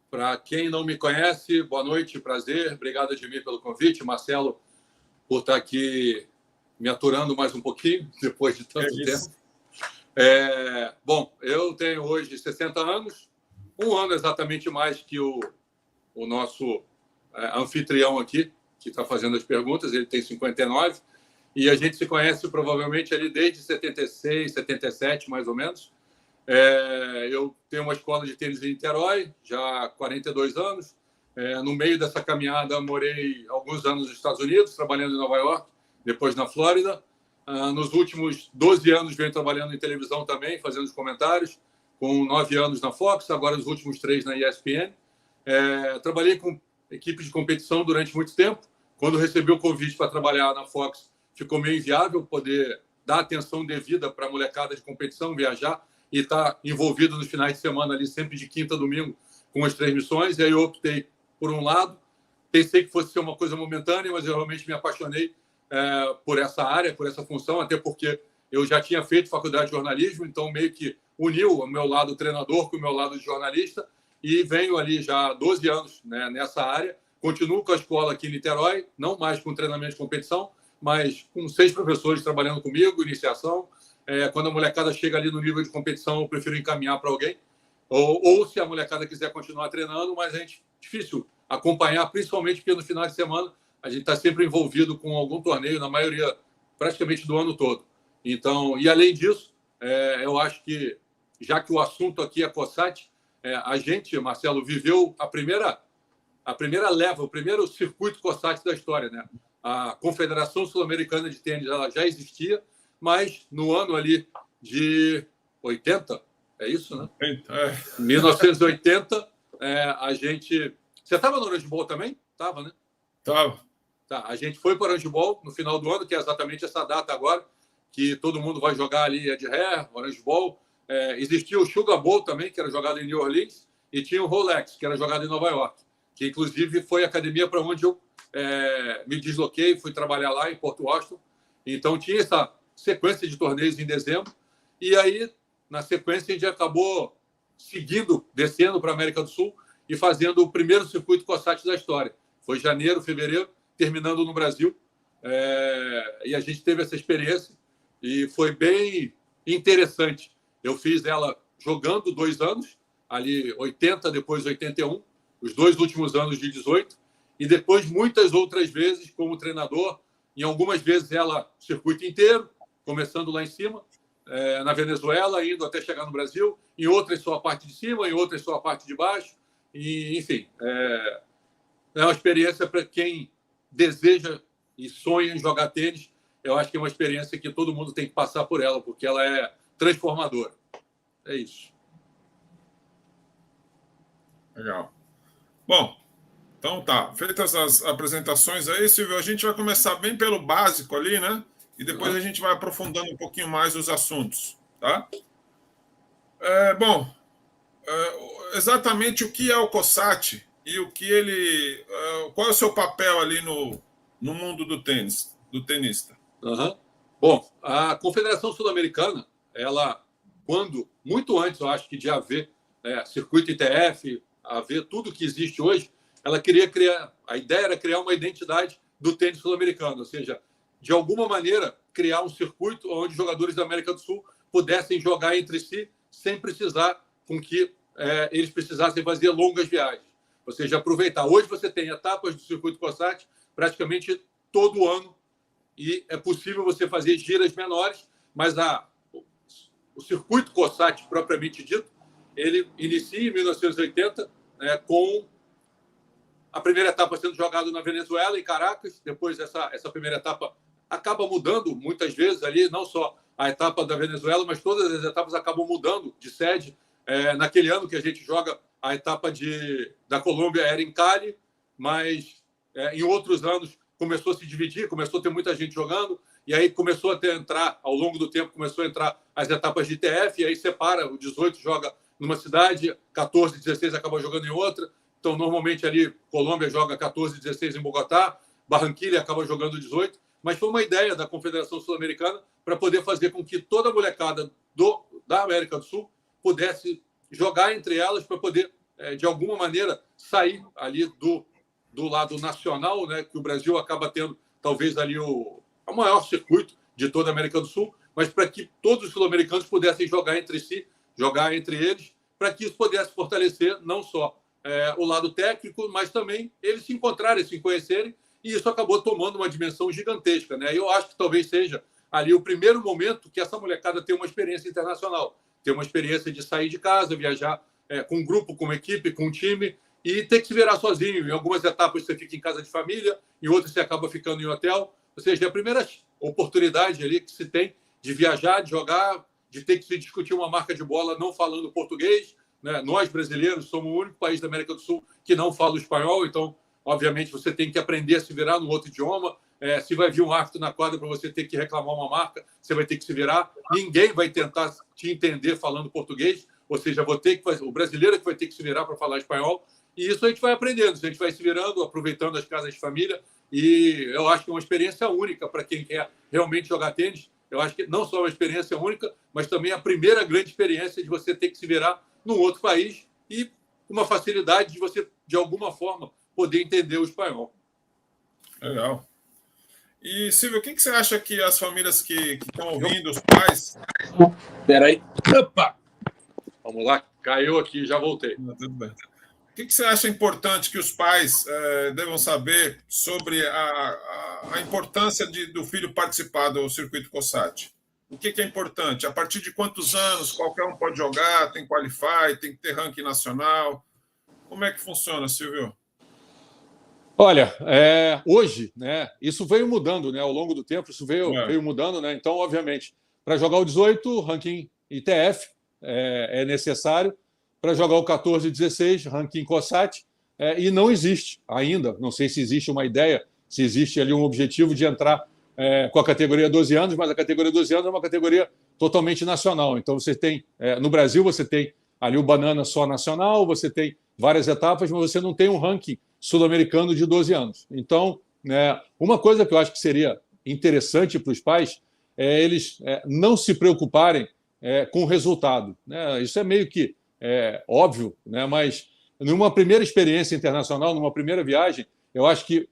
Para quem não me conhece, boa noite, prazer. Obrigado, Ademir, pelo convite. Marcelo, por estar aqui me aturando mais um pouquinho, depois de tanto tempo. Bom, eu tenho hoje 60 anos, um ano exatamente mais que o nosso anfitrião aqui, que está fazendo as perguntas, ele tem 59, e a gente se conhece provavelmente ali desde 76, 77, mais ou menos. Eu tenho uma escola de tênis em Niterói, já há 42 anos. No meio dessa caminhada, morei alguns anos nos Estados Unidos, trabalhando em Nova York, depois na Flórida. Nos últimos 12 anos, venho trabalhando em televisão também, fazendo os comentários, com 9 anos na Fox, agora os últimos 3 na ESPN. Trabalhei com equipe de competição durante muito tempo. Quando recebi o convite para trabalhar na Fox, ficou meio inviável poder dar atenção devida para a molecada de competição, viajar e estar envolvido nos finais de semana ali, sempre de quinta a domingo, com as transmissões. E aí eu optei por um lado. Pensei que fosse ser uma coisa momentânea, mas eu realmente me apaixonei por essa área, por essa função, até porque eu já tinha feito faculdade de jornalismo, então meio que uniu o meu lado treinador com o meu lado de jornalista, e venho ali já há 12 anos, né, nessa área. Continuo com a escola aqui em Niterói, não mais com treinamento de competição, mas com 6 professores trabalhando comigo, iniciação. Quando a molecada chega ali no nível de competição, eu prefiro encaminhar para alguém. Ou se a molecada quiser continuar treinando, mas é difícil acompanhar, principalmente porque no final de semana a gente está sempre envolvido com algum torneio, na maioria, praticamente do ano todo. Então, e além disso, eu acho que, já que o assunto aqui é COSAT, a gente, Marcelo, viveu a primeira leva, o primeiro circuito COSAT da história, né? A Confederação Sul-Americana de Tênis, ela já existia, mas no ano ali de 80, é isso, né? 1980, a gente... Você estava no Orange Bowl também? Estava, né? Estava. Tá, a gente foi para o Orange Bowl no final do ano, que é exatamente essa data agora, que todo mundo vai jogar ali Ed Hair, Orange Bowl. Existia o Sugar Bowl também, que era jogado em New Orleans, e tinha o Rolex, que era jogado em Nova York, que inclusive foi a academia para onde eu me desloquei, fui trabalhar lá em Port Washington. Então tinha essa sequência de torneios em dezembro, e aí, na sequência, a gente acabou seguindo, descendo para a América do Sul e fazendo o primeiro circuito COSAT da história. Foi janeiro, fevereiro, terminando no Brasil. E a gente teve essa experiência e foi bem interessante. Eu fiz ela jogando 2 anos, ali 80, depois 81, os 2 últimos anos de 18, e depois muitas outras vezes como treinador, em algumas vezes ela circuito inteiro, começando lá em cima, na Venezuela, indo até chegar no Brasil, em outras só a parte de cima, em outras só a parte de baixo, e enfim, é uma experiência para quem deseja e sonha em jogar tênis. Eu acho que é uma experiência que todo mundo tem que passar por ela, porque ela é transformadora. É isso. Legal. Bom, então tá. Feitas as apresentações aí, Silvio, a gente vai começar bem pelo básico ali, né? E depois a gente vai aprofundando um pouquinho mais os assuntos, tá? Exatamente o que é o COSAT e o que ele... qual é o seu papel ali no mundo do tênis, do tenista? Bom, a Confederação Sul-Americana, ela, muito antes, eu acho que de haver circuito ITF, haver tudo que existe hoje, ela queria criar, a ideia era criar uma identidade do tênis sul-americano, ou seja, de alguma maneira, criar um circuito onde jogadores da América do Sul pudessem jogar entre si sem precisar com que eles precisassem fazer longas viagens. Ou seja, aproveitar. Hoje você tem etapas do circuito COSAT praticamente todo ano, e é possível você fazer giras menores, mas o circuito COSAT, propriamente dito, ele inicia em 1980, com a primeira etapa sendo jogada na Venezuela, em Caracas. Depois essa primeira etapa acaba mudando muitas vezes ali, não só a etapa da Venezuela, mas todas as etapas acabam mudando de sede. Naquele ano que a gente joga, a etapa da Colômbia era em Cali, mas em outros anos começou a se dividir, começou a ter muita gente jogando, e aí começou a entrar, ao longo do tempo, começou a entrar as etapas de ITF, e aí separa, o 18 joga numa cidade, 14, 16 acaba jogando em outra. Então, normalmente ali, Colômbia joga 14, 16 em Bogotá, Barranquilla acaba jogando 18, mas foi uma ideia da Confederação Sul-Americana para poder fazer com que toda a molecada da América do Sul pudesse jogar entre elas para poder de alguma maneira, sair ali do lado nacional, né, que o Brasil acaba tendo, talvez, ali o maior circuito de toda a América do Sul, mas para que todos os sul-americanos pudessem jogar entre si, jogar entre eles, para que isso pudesse fortalecer não só o lado técnico, mas também eles se encontrarem, se conhecerem, e isso acabou tomando uma dimensão gigantesca, né? Eu acho que talvez seja ali o primeiro momento que essa molecada tem uma experiência internacional, ter uma experiência de sair de casa, viajar com um grupo, com uma equipe, com um time, e ter que se virar sozinho. Em algumas etapas você fica em casa de família, em outras você acaba ficando em hotel. Ou seja, é a primeira oportunidade ali que se tem de viajar, de jogar, de ter que se discutir uma marca de bola não falando português, né? Nós, brasileiros, somos o único país da América do Sul que não fala o espanhol, então, obviamente, você tem que aprender a se virar no outro idioma. Se vai vir um árbitro na quadra para você ter que reclamar uma marca, você vai ter que se virar. Ninguém vai tentar te entender falando português, ou seja, o brasileiro que vai ter que se virar para falar espanhol. E isso a gente vai aprendendo, a gente vai se virando, aproveitando as casas de família. E eu acho que é uma experiência única para quem quer realmente jogar tênis. Eu acho que não só uma experiência única, mas também a primeira grande experiência de você ter que se virar num outro país e uma facilidade de você, de alguma forma, poder entender o espanhol. Legal. E, Silvio, o que você acha que as famílias que estão ouvindo, os pais... Espera aí. Opa! Vamos lá, caiu aqui, já voltei. Tudo bem. O que você acha importante que os pais devam saber sobre a importância do filho participar do circuito COSAT? O que é importante? A partir de quantos anos qualquer um pode jogar? Tem qualify, tem que ter ranking nacional? Como é que funciona, Silvio? Olha, hoje, né, isso veio mudando, né, ao longo do tempo, isso veio mudando, né? Então, obviamente, para jogar o 18, ranking ITF é necessário. Para jogar o 14 e 16, ranking COSAT, e não existe ainda, não sei se existe uma ideia, se existe ali um objetivo de entrar com a categoria 12 anos, mas a categoria 12 anos é uma categoria totalmente nacional. Então, você tem, no Brasil, você tem ali o banana só nacional, você tem várias etapas, mas você não tem um ranking sul-americano de 12 anos. Então, uma coisa que eu acho que seria interessante para os pais é eles não se preocuparem com o resultado, né? Isso é meio que óbvio, né? Mas numa primeira experiência internacional, numa primeira viagem, eu acho que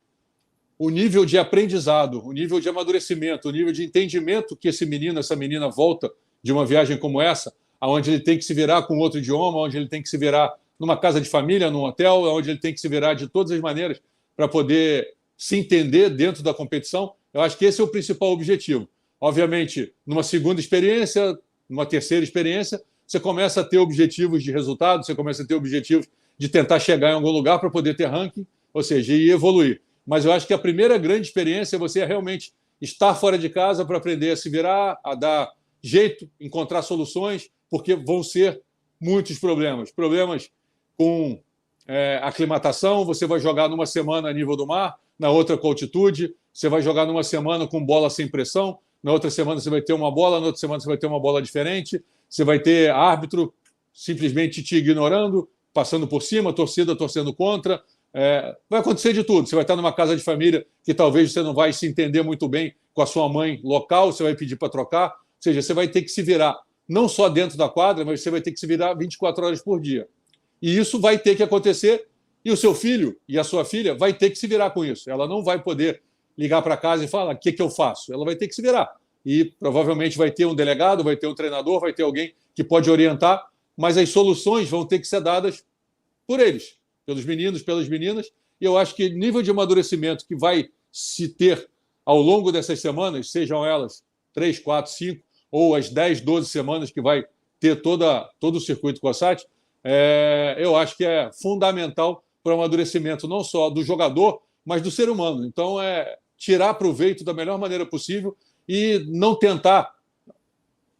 o nível de aprendizado, o nível de amadurecimento, o nível de entendimento que esse menino, essa menina volta de uma viagem como essa, onde ele tem que se virar com outro idioma, onde ele tem que se virar numa casa de família, num hotel, onde ele tem que se virar de todas as maneiras para poder se entender dentro da competição, eu acho que esse é o principal objetivo. Obviamente, numa segunda experiência, numa terceira experiência, você começa a ter objetivos de resultado, você começa a ter objetivos de tentar chegar em algum lugar para poder ter ranking, ou seja, e evoluir. Mas eu acho que a primeira grande experiência é você realmente estar fora de casa para aprender a se virar, a dar jeito, encontrar soluções, porque vão ser muitos problemas. Problemas com aclimatação, você vai jogar numa semana a nível do mar, na outra com altitude, você vai jogar numa semana com bola sem pressão, na outra semana você vai ter uma bola, na outra semana você vai ter uma bola diferente, você vai ter árbitro simplesmente te ignorando, passando por cima, torcida torcendo contra. Vai acontecer de tudo. Você vai estar numa casa de família que talvez você não vai se entender muito bem com a sua mãe local, você vai pedir para trocar. Ou seja, você vai ter que se virar não só dentro da quadra, mas você vai ter que se virar 24 horas por dia. E isso vai ter que acontecer, e o seu filho e a sua filha vai ter que se virar com isso. Ela não vai poder ligar para casa e falar: o que eu faço? Ela vai ter que se virar. E provavelmente vai ter um delegado, vai ter um treinador, vai ter alguém que pode orientar, mas as soluções vão ter que ser dadas por eles, pelos meninos, pelas meninas. E eu acho que o nível de amadurecimento que vai se ter ao longo dessas semanas, sejam elas 3, 4, 5 ou as 10, 12 semanas que vai ter todo o circuito COSAT, eu acho que é fundamental para o amadurecimento não só do jogador, mas do ser humano. Então, tirar proveito da melhor maneira possível e não tentar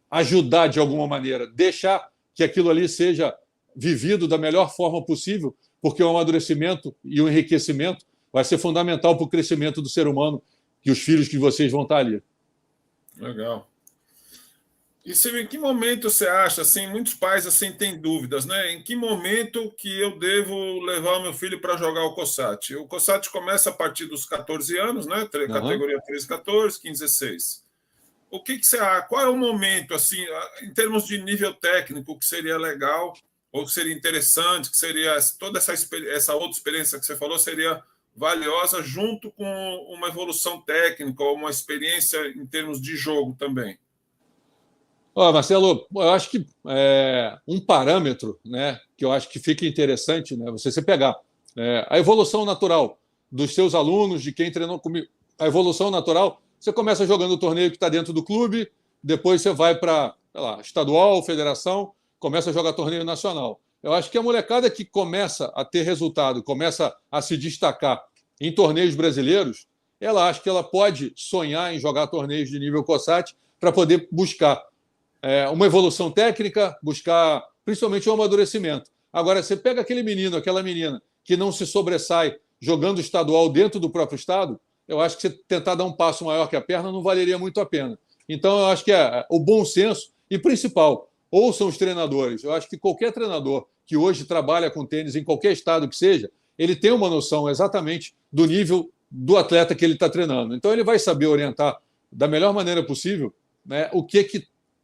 ajudar de alguma maneira, deixar que aquilo ali seja vivido da melhor forma possível, porque o amadurecimento e o enriquecimento vai ser fundamental para o crescimento do ser humano e os filhos que vocês vão estar ali. Legal. E Silvio, em que momento você acha, assim, muitos pais assim têm dúvidas, né? Em que momento que eu devo levar o meu filho para jogar o COSAT? O COSAT começa a partir dos 14 anos, né? Categoria 13, 14, 15, 16. O que você acha? Qual é o momento, assim, em termos de nível técnico, que seria legal ou seria interessante, que seria toda essa outra experiência que você falou seria valiosa junto com uma evolução técnica ou uma experiência em termos de jogo também? Marcelo, eu acho que um parâmetro, né, que eu acho que fica interessante, né, você pegar a evolução natural dos seus alunos, de quem treinou comigo. A evolução natural, você começa jogando o torneio que está dentro do clube, depois você vai para estadual, federação, começa a jogar torneio nacional. Eu acho que a molecada que começa a ter resultado, começa a se destacar em torneios brasileiros, ela acha que ela pode sonhar em jogar torneios de nível COSAT para poder buscar uma evolução técnica, buscar principalmente um amadurecimento. Agora, você pega aquele menino, aquela menina que não se sobressai jogando estadual dentro do próprio estado, eu acho que você tentar dar um passo maior que a perna não valeria muito a pena. Então, eu acho que o bom senso e principal, ouçam os treinadores. Eu acho que qualquer treinador que hoje trabalha com tênis em qualquer estado que seja, ele tem uma noção exatamente do nível do atleta que ele está treinando. Então, ele vai saber orientar da melhor maneira possível, né,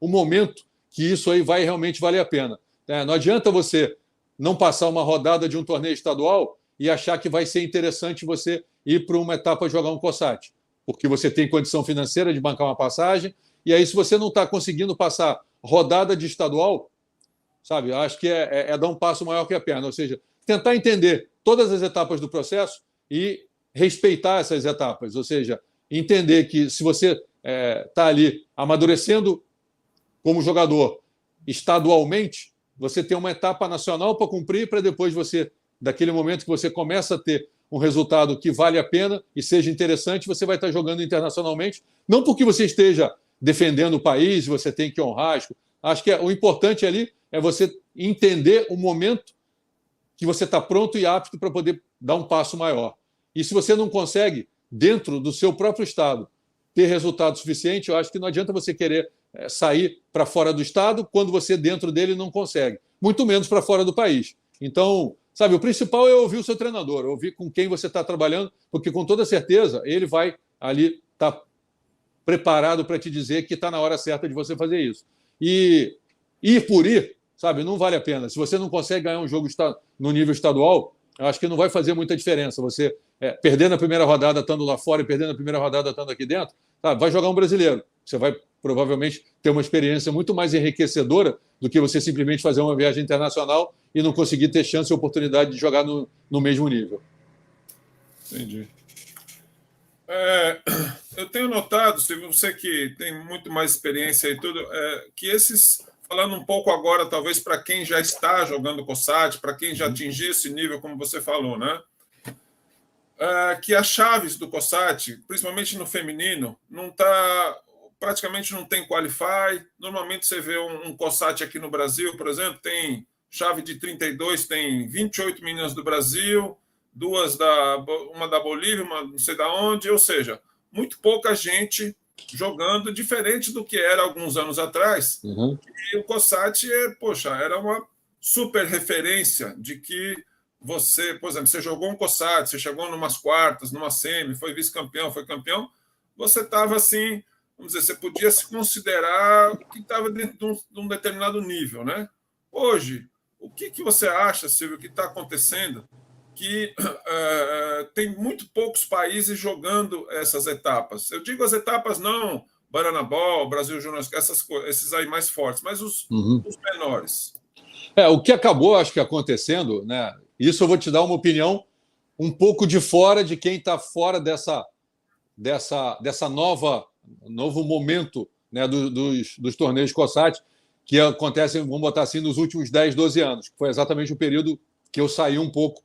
o momento que isso aí vai realmente valer a pena. Não adianta você não passar uma rodada de um torneio estadual e achar que vai ser interessante você ir para uma etapa jogar um COSAT, porque você tem condição financeira de bancar uma passagem, e aí se você não está conseguindo passar rodada de estadual, sabe, acho que é dar um passo maior que a perna, ou seja, tentar entender todas as etapas do processo e respeitar essas etapas, ou seja, entender que se você está ali amadurecendo como jogador estadualmente, você tem uma etapa nacional para cumprir para depois você, daquele momento que você começa a ter um resultado que vale a pena e seja interessante, você vai estar jogando internacionalmente, não porque você esteja defendendo o país, você tem que honrar. Acho que o importante ali é você entender o momento que você está pronto e apto para poder dar um passo maior. E se você não consegue, dentro do seu próprio estado, ter resultado suficiente, eu acho que não adianta você querer sair para fora do estado quando você dentro dele não consegue, muito menos para fora do país. Então, sabe, o principal é ouvir o seu treinador, ouvir com quem você está trabalhando, porque com toda certeza ele vai ali estar preparado para te dizer que está na hora certa de você fazer isso. E ir por ir, sabe, não vale a pena. Se você não consegue ganhar um jogo no nível estadual, eu acho que não vai fazer muita diferença. Você perder na primeira rodada estando lá fora e perder na primeira rodada estando aqui dentro, sabe, vai jogar um brasileiro. Você vai provavelmente ter uma experiência muito mais enriquecedora do que você simplesmente fazer uma viagem internacional e não conseguir ter chance e oportunidade de jogar no mesmo nível. Entendi. Eu tenho notado, Silvio, você que tem muito mais experiência e tudo, que falando um pouco agora, talvez para quem já está jogando COSAT, para quem já atingiu esse nível, como você falou, né? Que as chaves do COSAT, principalmente no feminino, praticamente não tem qualify. Normalmente você vê um COSAT aqui no Brasil, por exemplo, tem chave de 32, tem 28 meninas do Brasil, uma da Bolívia, uma não sei da onde, ou seja, muito pouca gente jogando, diferente do que era alguns anos atrás. Uhum. E o COSAT era uma super referência de que você, por exemplo, você jogou um COSAT, você chegou numas quartas, numa semi, foi vice-campeão, foi campeão, você estava assim, vamos dizer, você podia se considerar que estava dentro de um determinado nível, né? Hoje, o que você acha, Silvio, que está acontecendo? Que tem muito poucos países jogando essas etapas. Eu digo as etapas não Banana Ball, Brasil Júnior, esses aí mais fortes, mas os menores. O que acabou, acho que acontecendo, né? Isso eu vou te dar uma opinião um pouco de fora de quem está fora dessa novo momento, né, dos torneios COSAT, que acontecem, vamos botar assim, nos últimos 10, 12 anos, que foi exatamente o período que eu saí um pouco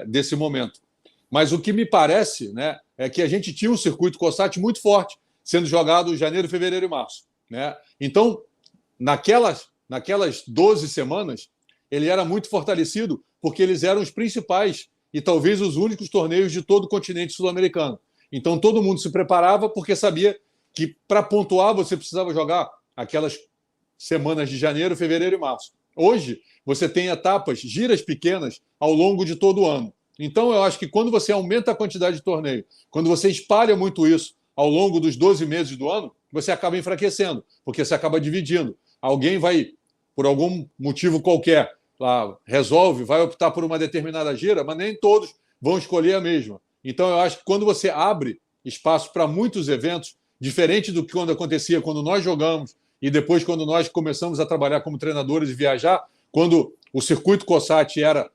desse momento. Mas o que me parece, né, é que a gente tinha um circuito COSAT muito forte, sendo jogado em janeiro, fevereiro e março, né? Então, naquelas 12 semanas, ele era muito fortalecido, porque eles eram os principais e talvez os únicos torneios de todo o continente sul-americano. Então, todo mundo se preparava porque sabia que, para pontuar, você precisava jogar aquelas semanas de janeiro, fevereiro e março. Hoje, você tem etapas, giras pequenas, ao longo de todo o ano. Então, eu acho que quando você aumenta a quantidade de torneio, quando você espalha muito isso ao longo dos 12 meses do ano, você acaba enfraquecendo, porque você acaba dividindo. Alguém vai por algum motivo qualquer, lá, resolve, vai optar por uma determinada gira, mas nem todos vão escolher a mesma. Então, eu acho que quando você abre espaço para muitos eventos, diferente do que quando acontecia quando nós jogamos e depois quando nós começamos a trabalhar como treinadores e viajar, quando o circuito COSAT era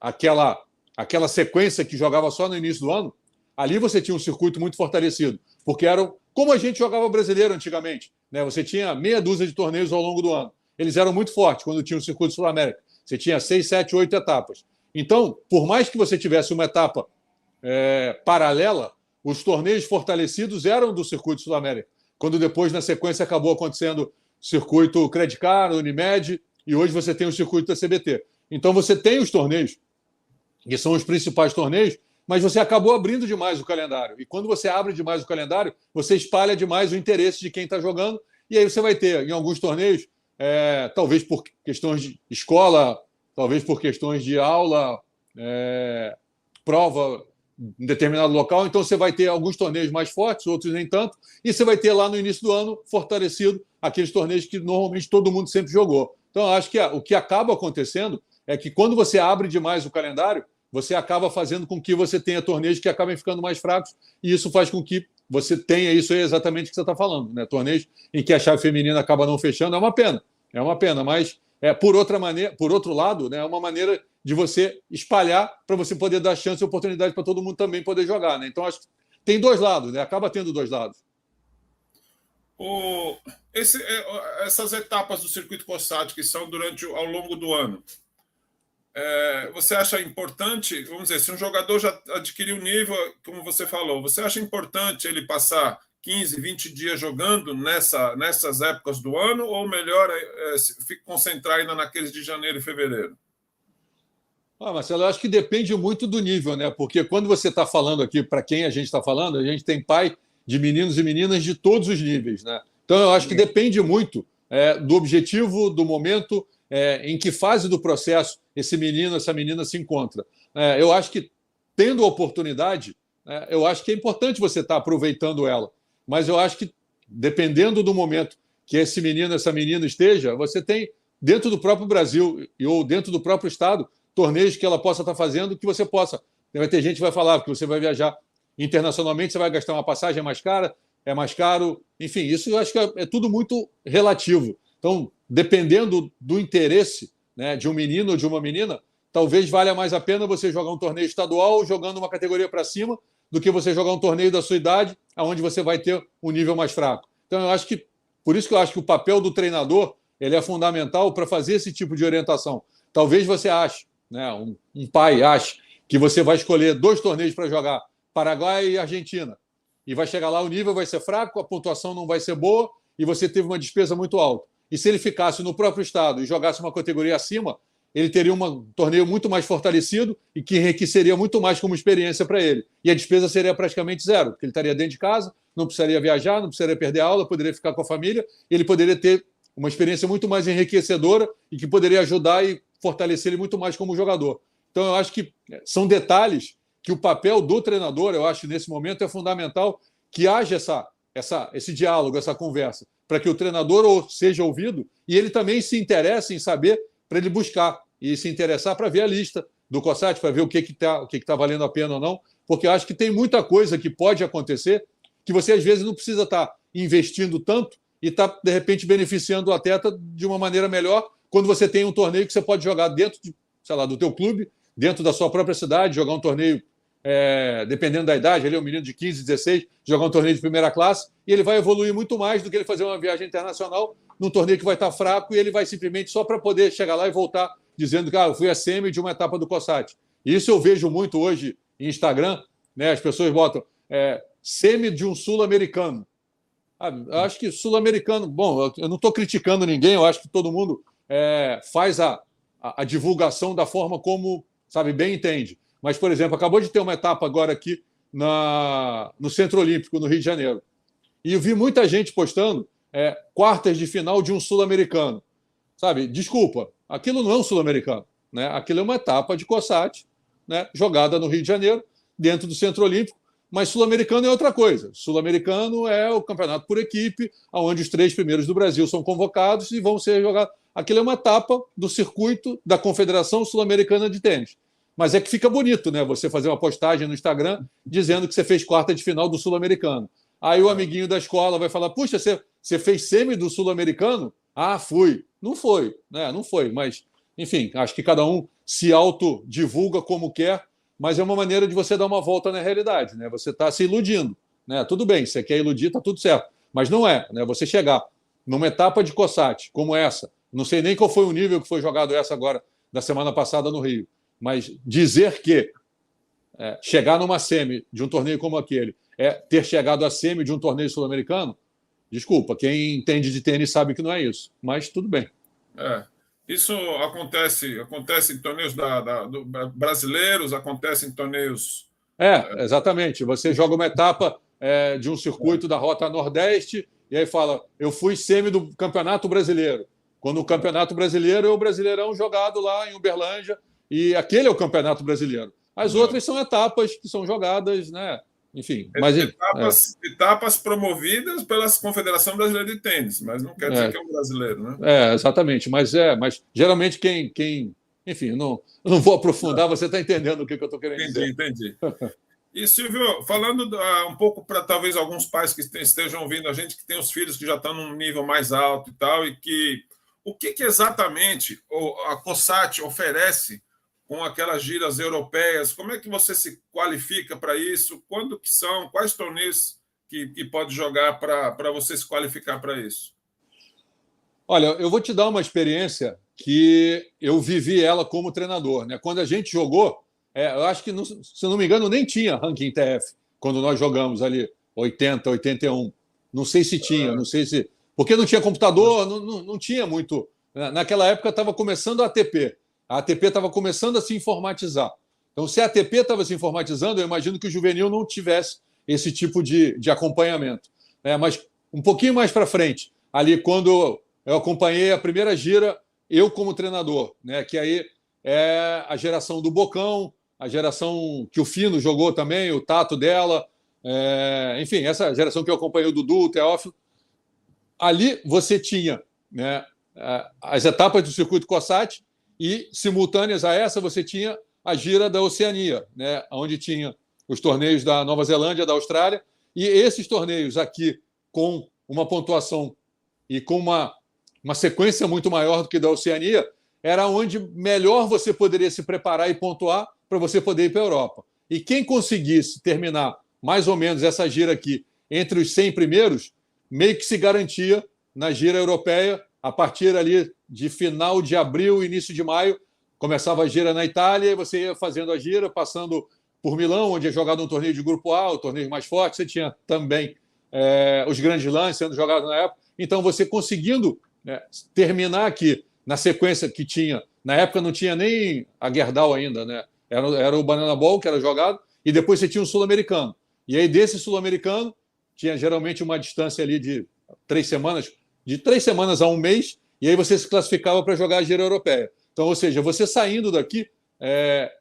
aquela sequência que jogava só no início do ano, ali você tinha um circuito muito fortalecido, porque era como a gente jogava brasileiro antigamente, né? Você tinha meia dúzia de torneios ao longo do ano. Eles eram muito fortes quando tinha o circuito Sul-América. Você tinha 6, 7, 8 etapas. Então, por mais que você tivesse uma etapa paralela, os torneios fortalecidos eram do circuito Sul-América, quando depois, na sequência, acabou acontecendo circuito Credit Card, Unimed, e hoje você tem o circuito da CBT. Então, você tem os torneios, que são os principais torneios, mas você acabou abrindo demais o calendário. E quando você abre demais o calendário, você espalha demais o interesse de quem está jogando, e aí você vai ter, em alguns torneios, talvez por questões de escola, talvez por questões de aula, prova em determinado local, então você vai ter alguns torneios mais fortes, outros nem tanto, e você vai ter lá no início do ano fortalecido aqueles torneios que normalmente todo mundo sempre jogou. Então, eu acho que o que acaba acontecendo é que quando você abre demais o calendário, você acaba fazendo com que você tenha torneios que acabem ficando mais fracos, e isso faz com que você tenha isso aí exatamente que você está falando, né? Torneios em que a chave feminina acaba não fechando, é uma pena, mas por outro lado, né, é uma maneira de você espalhar para você poder dar chance e oportunidade para todo mundo também poder jogar, né? Então, acho que tem dois lados, né? Acaba tendo dois lados. Essas etapas do circuito COSAT que são ao longo do ano, você acha importante, vamos dizer, se um jogador já adquiriu nível, como você falou, você acha importante ele passar 15, 20 dias jogando nessas épocas do ano, ou melhor concentrar ainda naqueles de janeiro e fevereiro? Marcelo, eu acho que depende muito do nível, né? Porque quando você está falando aqui, para quem a gente está falando, a gente tem pai de meninos e meninas de todos os níveis, né? Então, eu acho que depende muito do objetivo, do momento, em que fase do processo esse menino, essa menina se encontra. Eu acho que, tendo a oportunidade, eu acho que é importante você estar aproveitando ela. Mas eu acho que, dependendo do momento que esse menino, essa menina esteja, você tem, dentro do próprio Brasil ou dentro do próprio estado, torneios que ela possa estar fazendo, que você possa. Vai ter gente que vai falar que você vai viajar internacionalmente, você vai gastar uma passagem mais cara, é mais caro. Enfim, isso eu acho que é tudo muito relativo. Então, dependendo do interesse, né, de um menino ou de uma menina, talvez valha mais a pena você jogar um torneio estadual jogando uma categoria para cima do que você jogar um torneio da sua idade, onde você vai ter um nível mais fraco. Então, por isso que eu acho que o papel do treinador ele é fundamental para fazer esse tipo de orientação. Talvez você ache, né, um pai ache que você vai escolher 2 torneios para jogar, Paraguai e Argentina, e vai chegar lá, o nível vai ser fraco, a pontuação não vai ser boa, e você teve uma despesa muito alta. E se ele ficasse no próprio estado e jogasse uma categoria acima, ele teria um torneio muito mais fortalecido e que enriqueceria muito mais como experiência para ele. E a despesa seria praticamente zero, porque ele estaria dentro de casa, não precisaria viajar, não precisaria perder aula, poderia ficar com a família, ele poderia ter uma experiência muito mais enriquecedora e que poderia ajudar e fortalecer ele muito mais como jogador. Então, eu acho que são detalhes que o papel do treinador, eu acho, nesse momento, é fundamental que haja esse diálogo, essa conversa, para que o treinador seja ouvido e ele também se interesse em saber para ele buscar e se interessar para ver a lista do COSAT, para ver o que está valendo a pena ou não, porque eu acho que tem muita coisa que pode acontecer que você, às vezes, não precisa estar investindo tanto e está, de repente, beneficiando o atleta de uma maneira melhor quando você tem um torneio que você pode jogar dentro do teu clube, dentro da sua própria cidade, jogar um torneio, dependendo da idade, ele é um menino de 15, 16, jogar um torneio de primeira classe, e ele vai evoluir muito mais do que ele fazer uma viagem internacional num torneio que vai estar fraco e ele vai simplesmente só para poder chegar lá e voltar dizendo que eu fui a semi de uma etapa do COSAT. Isso eu vejo muito hoje em Instagram, né? As pessoas botam semi de um sul-americano. Eu acho que sul-americano... Bom, eu não estou criticando ninguém, eu acho que todo mundo faz a divulgação da forma como, bem entende. Mas, por exemplo, acabou de ter uma etapa agora aqui no Centro Olímpico, no Rio de Janeiro. E eu vi muita gente postando quartas de final de um sul-americano. Desculpa, aquilo não é um sul-americano, né? Aquilo é uma etapa de COSAT, né, jogada no Rio de Janeiro, dentro do Centro Olímpico, Mas Sul-Americano é outra coisa. Sul-Americano é o campeonato por equipe, onde os 3 primeiros do Brasil são convocados e vão ser jogados. Aquilo é uma etapa do circuito da Confederação Sul-Americana de Tênis. Mas é que fica bonito, né? Você fazer uma postagem no Instagram dizendo que você fez quarta de final do Sul-Americano. Aí o amiguinho da escola vai falar: puxa, você fez semi do Sul-Americano? Ah, fui. Não foi, né? Não foi, mas, enfim, acho que cada um se autodivulga como quer, mas é uma maneira de você dar uma volta na realidade, né? Você está se iludindo, né? Tudo bem, você quer iludir, está tudo certo, mas não é, né? Você chegar numa etapa de COSAT como essa, não sei nem qual foi o nível que foi jogado essa agora, da semana passada no Rio, mas dizer que chegar numa semi de um torneio como aquele é ter chegado à semi de um torneio sul-americano, desculpa, quem entende de tênis sabe que não é isso, mas tudo bem. Isso acontece em torneios brasileiros, acontece em torneios... Exatamente. Você joga uma etapa de um circuito da Rota Nordeste e aí fala, eu fui semi do Campeonato Brasileiro. Quando o Campeonato Brasileiro é o Brasileirão jogado lá em Uberlândia e aquele é o Campeonato Brasileiro. As outras são etapas que são jogadas, né? Enfim, mas etapas promovidas pela Confederação Brasileira de Tênis, mas não quer dizer que é um brasileiro, né? Exatamente, mas geralmente quem enfim, não vou aprofundar, você está entendendo o que eu estou querendo dizer. Entendi. E, Silvio, falando um pouco para talvez alguns pais que estejam ouvindo a gente, que tem os filhos que já estão num nível mais alto e tal, e que o que exatamente a COSAT oferece com aquelas giras europeias? Como é que você se qualifica para isso? Quando que são? Quais torneios que pode jogar para você se qualificar para isso? Olha, eu vou te dar uma experiência que eu vivi ela como treinador, né? Quando a gente jogou, eu acho que, se não me engano, nem tinha ranking TF quando nós jogamos ali, 80, 81. Não sei se tinha, não sei se... Porque não tinha computador, não tinha muito... Naquela época estava começando a ATP. A ATP estava começando a se informatizar. Então, se a ATP estava se informatizando, eu imagino que o juvenil não tivesse esse tipo de acompanhamento. Mas um pouquinho mais para frente, ali quando eu acompanhei a primeira gira, eu como treinador, né, que aí é a geração do Bocão, a geração que o Fino jogou também, o Tato dela, enfim, essa geração que eu acompanhei, o Dudu, o Teófilo. Ali você tinha, né, as etapas do circuito COSAT e, simultâneas a essa, você tinha a gira da Oceania, né, onde tinha os torneios da Nova Zelândia, da Austrália, e esses torneios aqui com uma pontuação e com uma sequência muito maior do que da Oceania, era onde melhor você poderia se preparar e pontuar para você poder ir para a Europa. E quem conseguisse terminar mais ou menos essa gira aqui entre os 100 primeiros, meio que se garantia na gira europeia, a partir ali de final de abril, início de maio, começava a gira na Itália e você ia fazendo a gira, passando por Milão, onde é jogado um torneio de grupo A, o torneio mais forte, você tinha também os grandes lances sendo jogados na época. Então, você conseguindo terminar aqui na sequência que tinha, na época não tinha nem a Gerdau ainda, né? Era o Banana Ball que era jogado, e depois você tinha o Sul-Americano. E aí, desse Sul-Americano, tinha geralmente uma distância ali de 3 semanas a um mês, e aí você se classificava para jogar a gira europeia. Então, ou seja, você saindo daqui,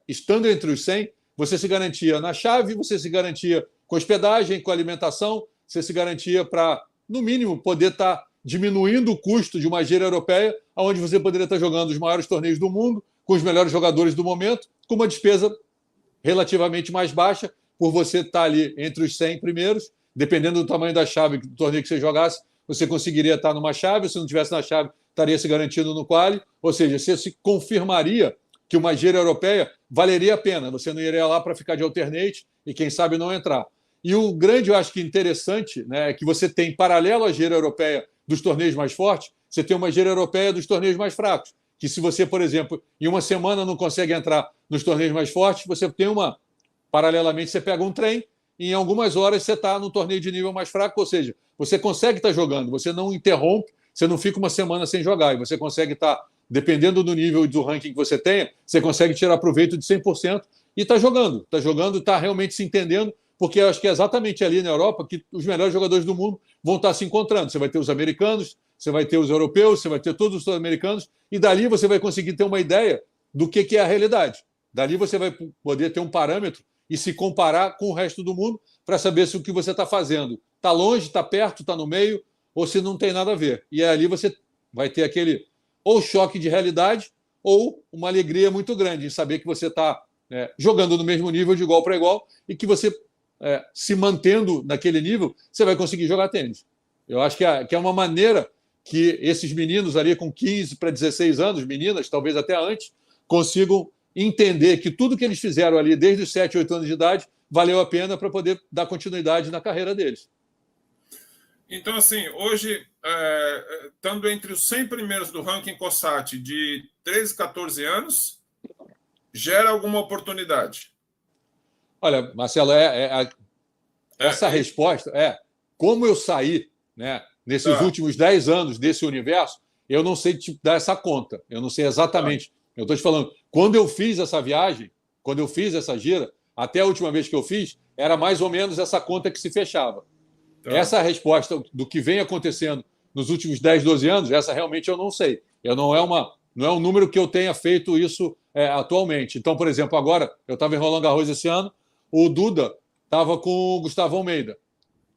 estando entre os 100, você se garantia na chave, você se garantia com hospedagem, com alimentação, você se garantia para, no mínimo, poder estar diminuindo o custo de uma gira europeia, onde você poderia estar jogando os maiores torneios do mundo, com os melhores jogadores do momento, com uma despesa relativamente mais baixa, por você estar ali entre os 100 primeiros, dependendo do tamanho da chave do torneio que você jogasse, você conseguiria estar numa chave, se não tivesse na chave, estaria se garantindo no quali, ou seja, você se confirmaria que uma gira europeia valeria a pena, você não iria lá para ficar de alternate e, quem sabe, não entrar. E o grande, eu acho que interessante, né, é que você tem, paralelo à gira europeia dos torneios mais fortes, você tem uma gira europeia dos torneios mais fracos, que se você, por exemplo, em uma semana não consegue entrar nos torneios mais fortes, você tem paralelamente, você pega um trem e em algumas horas você está num torneio de nível mais fraco, ou seja, você consegue estar jogando, você não interrompe, você não fica uma semana sem jogar, e você consegue estar, dependendo do nível do ranking que você tenha, você consegue tirar proveito de 100% e está jogando, está realmente se entendendo, porque eu acho que é exatamente ali na Europa que os melhores jogadores do mundo vão estar se encontrando. Você vai ter os americanos, você vai ter os europeus, você vai ter todos os sul-americanos, e dali você vai conseguir ter uma ideia do que é a realidade. Dali você vai poder ter um parâmetro e se comparar com o resto do mundo para saber se o que você está fazendo está longe, está perto, está no meio, ou se não tem nada a ver. E ali você vai ter aquele ou choque de realidade ou uma alegria muito grande em saber que você está jogando no mesmo nível de igual para igual e que você, se mantendo naquele nível, você vai conseguir jogar tênis. Eu acho que é uma maneira que esses meninos ali com 15 para 16 anos, meninas, talvez até antes, consigam entender que tudo que eles fizeram ali desde os 7, 8 anos de idade valeu a pena para poder dar continuidade na carreira deles. Então, assim, hoje, estando entre os 100 primeiros do ranking COSAT de 13, 14 anos, gera alguma oportunidade? Olha, Marcelo, essa resposta como eu saí, né, nesses últimos 10 anos desse universo, eu não sei te dar essa conta, eu não sei exatamente. Eu estou te falando, quando eu fiz essa viagem, quando eu fiz essa gira, até a última vez que eu fiz, era mais ou menos essa conta que se fechava. Essa resposta do que vem acontecendo nos últimos 10, 12 anos, essa realmente eu não sei. Não é um número que eu tenha feito isso atualmente. Então, por exemplo, agora, eu estava em Roland Garros esse ano, o Duda estava com o Gustavo Almeida.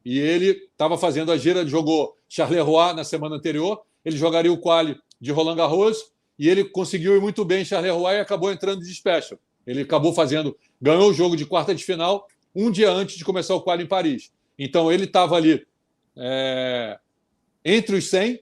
E ele estava fazendo a gira, jogou Charleroi na semana anterior, ele jogaria o quali de Roland Garros, e ele conseguiu ir muito bem em Charleroi e acabou entrando de special. Ele acabou ganhou o jogo de quarta de final um dia antes de começar o quali em Paris. Então, ele estava ali entre os 100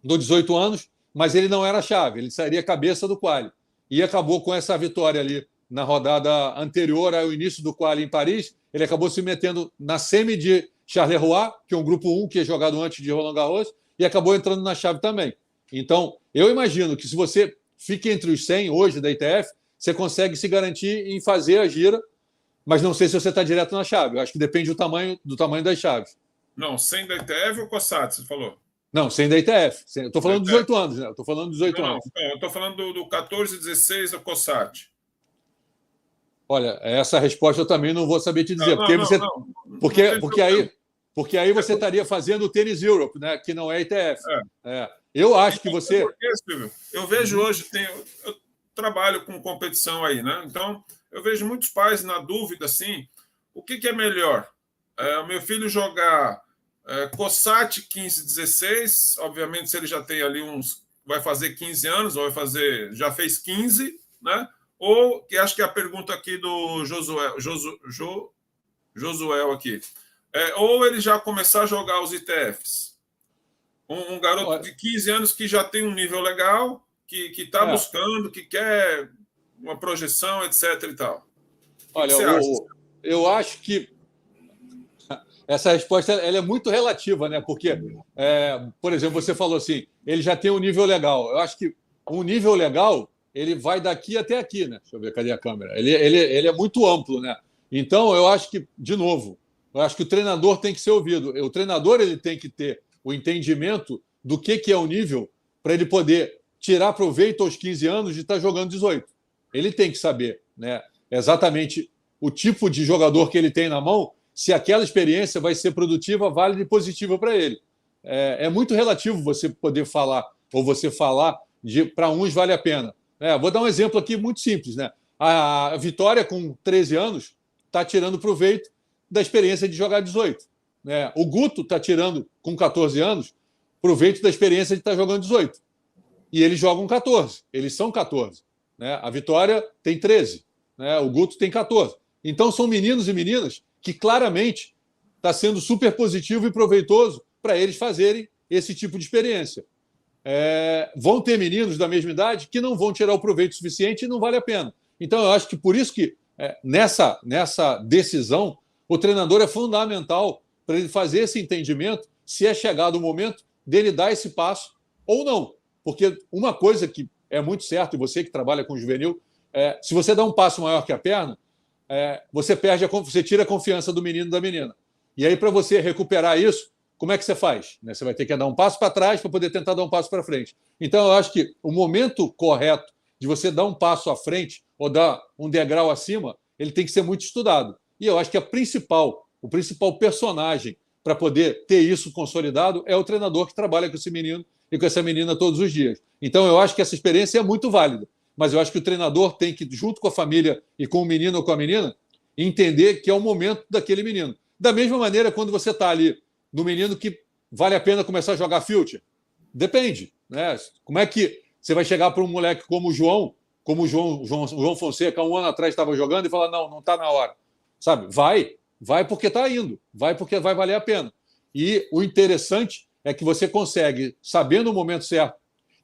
dos 18 anos, mas ele não era a chave, ele seria cabeça do quali. E acabou com essa vitória ali na rodada anterior ao início do quali em Paris, ele acabou se metendo na semi de Charleroi, que é um grupo 1 que é jogado antes de Roland Garros, e acabou entrando na chave também. Então, eu imagino que se você fica entre os 100 hoje da ITF, você consegue se garantir em fazer a gira, mas não sei se você está direto na chave. Eu acho que depende do tamanho das chaves. Não, 100 da ITF ou COSAT, você falou? Não, 100 da ITF. Eu estou falando dos 18 anos, né? Eu estou falando dos 18 anos. Não, eu estou falando do 14 e 16 do COSAT. Olha, essa resposta eu também não vou saber te dizer. Porque aí você estaria fazendo o Tênis Europe, né? Que não é ITF. Eu acho que você. Porque, Silvio, eu vejo hoje, eu trabalho com competição aí, né? Então, eu vejo muitos pais na dúvida, assim, o que é melhor? O meu filho jogar COSAT 15, 16, obviamente, se ele já tem ali vai fazer 15 anos, ou já fez 15, né? Ou, que acho que é a pergunta aqui do Josuel aqui, ou ele já começar a jogar os ITFs. Um garoto de 15 anos que já tem um nível legal, que está buscando, que quer uma projeção, etc. e tal. Olha, eu acho que essa resposta ela é muito relativa, né? Porque, por exemplo, você falou assim, ele já tem um nível legal. Eu acho que um nível legal ele vai daqui até aqui, né? Deixa eu ver, cadê a câmera? Ele é muito amplo, né? Então, eu acho que, de novo, eu acho que o treinador tem que ser ouvido. O treinador ele tem que ter o entendimento do que é o nível para ele poder tirar proveito aos 15 anos de estar jogando 18. Ele tem que saber, né, exatamente o tipo de jogador que ele tem na mão, se aquela experiência vai ser produtiva, válida e positiva para ele. É muito relativo você poder falar, ou você falar para uns vale a pena. Vou dar um exemplo aqui muito simples, né? A Vitória, com 13 anos, está tirando proveito da experiência de jogar 18. Né? O Guto está tirando, com 14 anos, proveito da experiência de estar jogando 18. E eles jogam 14. Eles são 14. Né? A Vitória tem 13. Né? O Guto tem 14. Então, são meninos e meninas que claramente está sendo super positivo e proveitoso para eles fazerem esse tipo de experiência. Vão ter meninos da mesma idade que não vão tirar o proveito suficiente e não vale a pena. Então, eu acho que por isso que nessa decisão o treinador é fundamental para ele fazer esse entendimento se é chegado o momento dele dar esse passo ou não. Porque uma coisa que é muito certa, e você que trabalha com juvenil, se você dá um passo maior que a perna, você tira a confiança do menino e da menina. E aí, para você recuperar isso, como é que você faz? Você vai ter que dar um passo para trás para poder tentar dar um passo para frente. Então, eu acho que o momento correto de você dar um passo à frente ou dar um degrau acima, ele tem que ser muito estudado. E eu acho que o principal personagem para poder ter isso consolidado é o treinador que trabalha com esse menino e com essa menina todos os dias. Então, eu acho que essa experiência é muito válida, mas eu acho que o treinador tem que, junto com a família e com o menino ou com a menina, e entender que é o momento daquele menino. Da mesma maneira, quando você está ali no menino que vale a pena começar a jogar future, depende, né? Como é que você vai chegar para um moleque como o João Fonseca, 1 ano atrás estava jogando, e falar, não está na hora. Sabe? Vai porque está indo, vai porque vai valer a pena. E o interessante é que você consegue, sabendo o momento certo,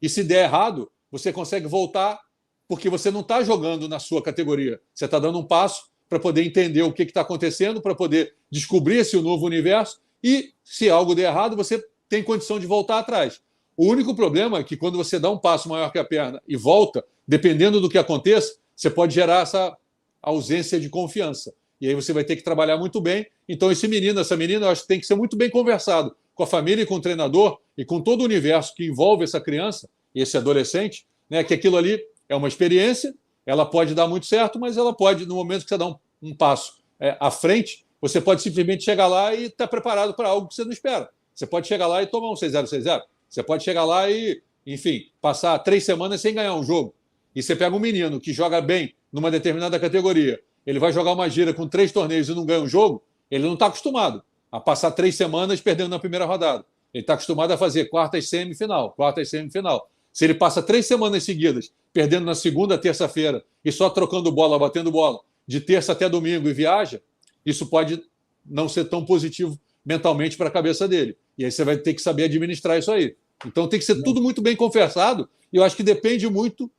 e se der errado, você consegue voltar, porque você não está jogando na sua categoria. Você está dando um passo para poder entender o que está acontecendo, para poder descobrir esse novo universo, e se algo der errado, você tem condição de voltar atrás. O único problema é que quando você dá um passo maior que a perna e volta, dependendo do que aconteça, você pode gerar essa ausência de confiança. E aí você vai ter que trabalhar muito bem. Então, essa menina, eu acho que tem que ser muito bem conversado com a família e com o treinador e com todo o universo que envolve essa criança e esse adolescente, né, que aquilo ali é uma experiência, ela pode dar muito certo, mas ela pode, no momento que você dá um passo à frente, você pode simplesmente chegar lá e estar preparado para algo que você não espera. Você pode chegar lá e tomar um 6-0, 6-0. Você pode chegar lá e, enfim, passar 3 semanas sem ganhar um jogo. E você pega um menino que joga bem numa determinada categoria, ele vai jogar uma gira com 3 torneios e não ganha um jogo, ele não está acostumado a passar 3 semanas perdendo na primeira rodada. Ele está acostumado a fazer quartas e semifinal. Se ele passa 3 semanas seguidas perdendo na segunda, terça-feira e só trocando bola, batendo bola, de terça até domingo e viaja, isso pode não ser tão positivo mentalmente para a cabeça dele. E aí você vai ter que saber administrar isso aí. Então tem que ser tudo muito bem conversado, e eu acho que depende muito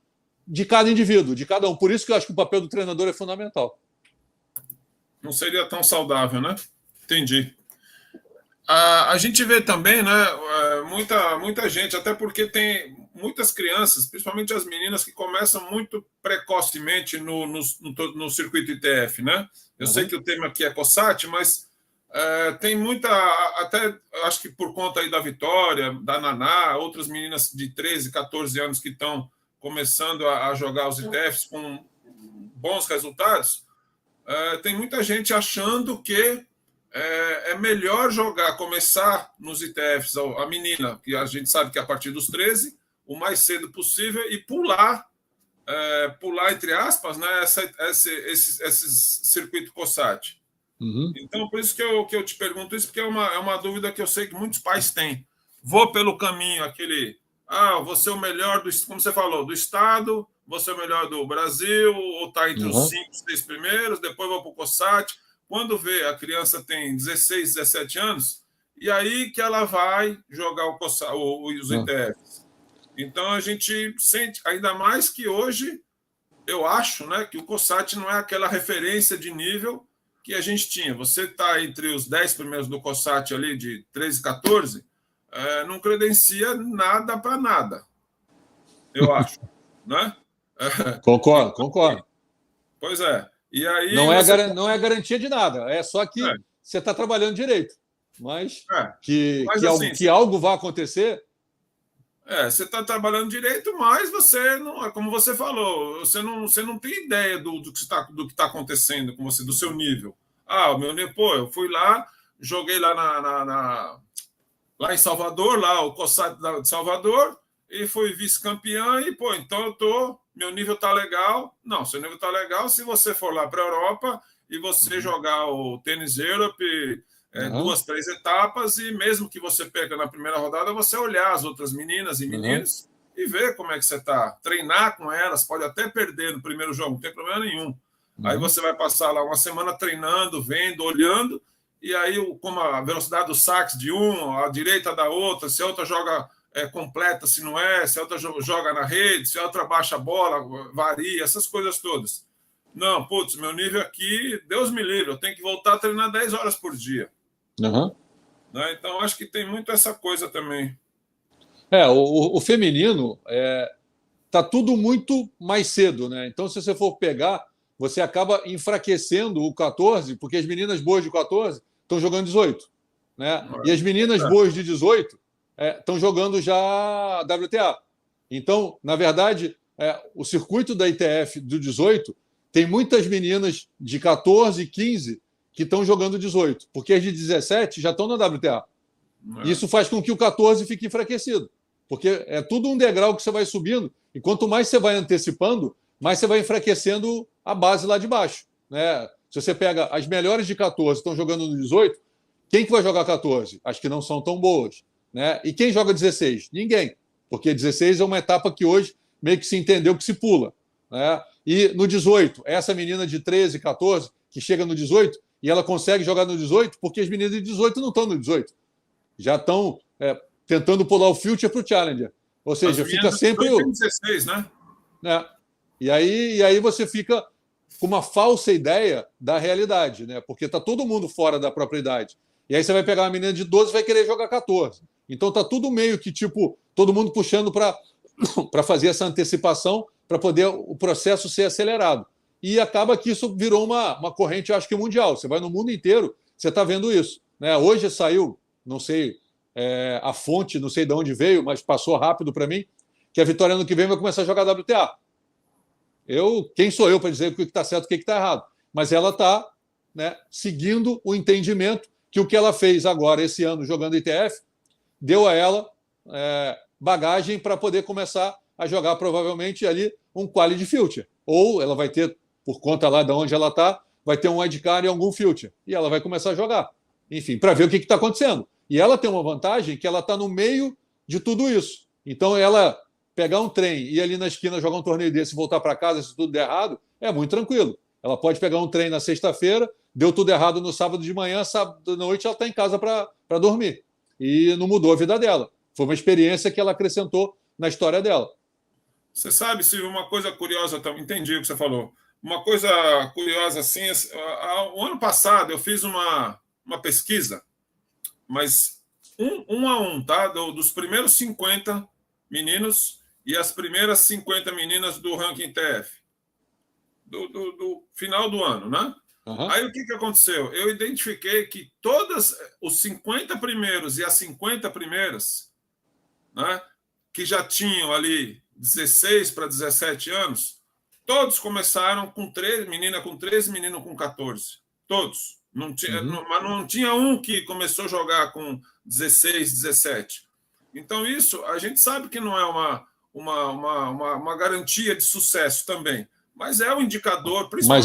de cada indivíduo, de cada um. Por isso que eu acho que o papel do treinador é fundamental. Não seria tão saudável, né? Entendi. A gente vê também, né, muita gente, até porque tem muitas crianças, principalmente as meninas, que começam muito precocemente no circuito ITF, né? Eu sei que o tema aqui é COSAT, mas tem muita, até acho que por conta aí da Vitória, da Naná, outras meninas de 13, 14 anos que estão começando a jogar os ITFs com bons resultados, tem muita gente achando que é melhor começar nos ITFs, a menina, que a gente sabe que é a partir dos 13, o mais cedo possível, e pular, entre aspas, né, esse circuito COSAT. Então, por isso que eu te pergunto isso, porque é uma dúvida que eu sei que muitos pais têm. Vou pelo caminho, vou ser o melhor, como você falou, do estado, vou ser o melhor do Brasil, ou está entre os 5, 6 primeiros, depois vou para o COSAT. Quando vê, a criança tem 16, 17 anos, e aí que ela vai jogar os ITFs. Então, a gente sente, ainda mais que hoje, eu acho, né, que o COSAT não é aquela referência de nível que a gente tinha. Você está entre os 10 primeiros do COSAT ali, de 13, 14, não credencia nada para nada, eu acho. Né? Concordo. Pois é. E aí não é garantia de nada, é só que você está trabalhando direito. Mas que algo vai acontecer. Você está trabalhando direito, mas você não, como você falou, você não tem ideia do que está acontecendo com você, do seu nível. O meu nível, eu fui lá, joguei lá lá em Salvador, lá o COSAT de Salvador, e fui vice-campeão, e então meu nível está legal. Não, seu nível está legal se você for lá para a Europa e você jogar o Tennis Europe, 2, 3 etapas, e mesmo que você perca na primeira rodada, você olhar as outras meninas e meninos e ver como é que você está. Treinar com elas, pode até perder no primeiro jogo, não tem problema nenhum. Aí você vai passar lá uma semana treinando, vendo, olhando, e aí como a velocidade do saque de a direita da outra, se a outra joga completa, se não se a outra joga na rede, se a outra baixa a bola, varia, essas coisas todas. Não, meu nível aqui, Deus me livre, eu tenho que voltar a treinar 10 horas por dia. Né? Então, acho que tem muito essa coisa também. O feminino está tudo muito mais cedo, né? Então, se você for pegar, você acaba enfraquecendo o 14, porque as meninas boas de 14 estão jogando 18. Né? E as meninas boas de 18 estão jogando já WTA. Então, na verdade, o circuito da ITF do 18 tem muitas meninas de 14, 15 que estão jogando 18, porque as de 17 já estão na WTA. Isso faz com que o 14 fique enfraquecido, porque é tudo um degrau que você vai subindo, e quanto mais você vai antecipando, mais você vai enfraquecendo a base lá de baixo. Né? Se você pega as melhores de 14 estão jogando no 18, quem que vai jogar 14? As que não são tão boas. Né? E quem joga 16? Ninguém. Porque 16 é uma etapa que hoje meio que se entendeu que se pula. Né? E no 18, essa menina de 13, 14, que chega no 18, e ela consegue jogar no 18 porque as meninas de 18 não estão no 18. Já estão tentando pular o Future para o Challenger. Ou seja, fica sempre... 16, né? E aí você fica com uma falsa ideia da realidade, né? Porque está todo mundo fora da própria idade. E aí você vai pegar uma menina de 12 e vai querer jogar 14. Então está tudo meio que, tipo, todo mundo puxando para fazer essa antecipação para poder o processo ser acelerado. E acaba que isso virou uma corrente, eu acho que mundial. Você vai no mundo inteiro, você está vendo isso. Né? Hoje saiu, não sei a fonte, não sei de onde veio, mas passou rápido para mim, que a Vitória ano que vem vai começar a jogar WTA. Quem sou eu para dizer o que está certo e o que está errado? Mas ela está, né, seguindo o entendimento que o que ela fez agora, esse ano, jogando ITF, deu a ela bagagem para poder começar a jogar, provavelmente, ali um quali de Future. Ou ela vai ter, por conta lá de onde ela está, vai ter um wildcard em algum Future. E ela vai começar a jogar. Enfim, para ver o que está acontecendo. E ela tem uma vantagem que ela está no meio de tudo isso. Então, ela pegar um trem e ir ali na esquina jogar um torneio desse e voltar para casa se tudo der errado, é muito tranquilo. Ela pode pegar um trem na sexta-feira, deu tudo errado no sábado de manhã, sábado à noite ela está em casa para dormir. E não mudou a vida dela. Foi uma experiência que ela acrescentou na história dela. Você sabe, Silvio, uma coisa curiosa, entendi o que você falou. Uma coisa curiosa, assim, o ano passado eu fiz uma pesquisa, mas um a um, tá? Dos primeiros 50 meninos e as primeiras 50 meninas do ranking TF, do final do ano, né? Uhum. Aí o que aconteceu? Eu identifiquei que todos os 50 primeiros e as 50 primeiras, né, que já tinham ali 16 para 17 anos, todos começaram com 13, menina com 13, menino com 14. Todos. Não tinha, mas não tinha um que começou a jogar com 16, 17. Então, isso a gente sabe que não é uma garantia de sucesso também. Mas é um indicador, principalmente...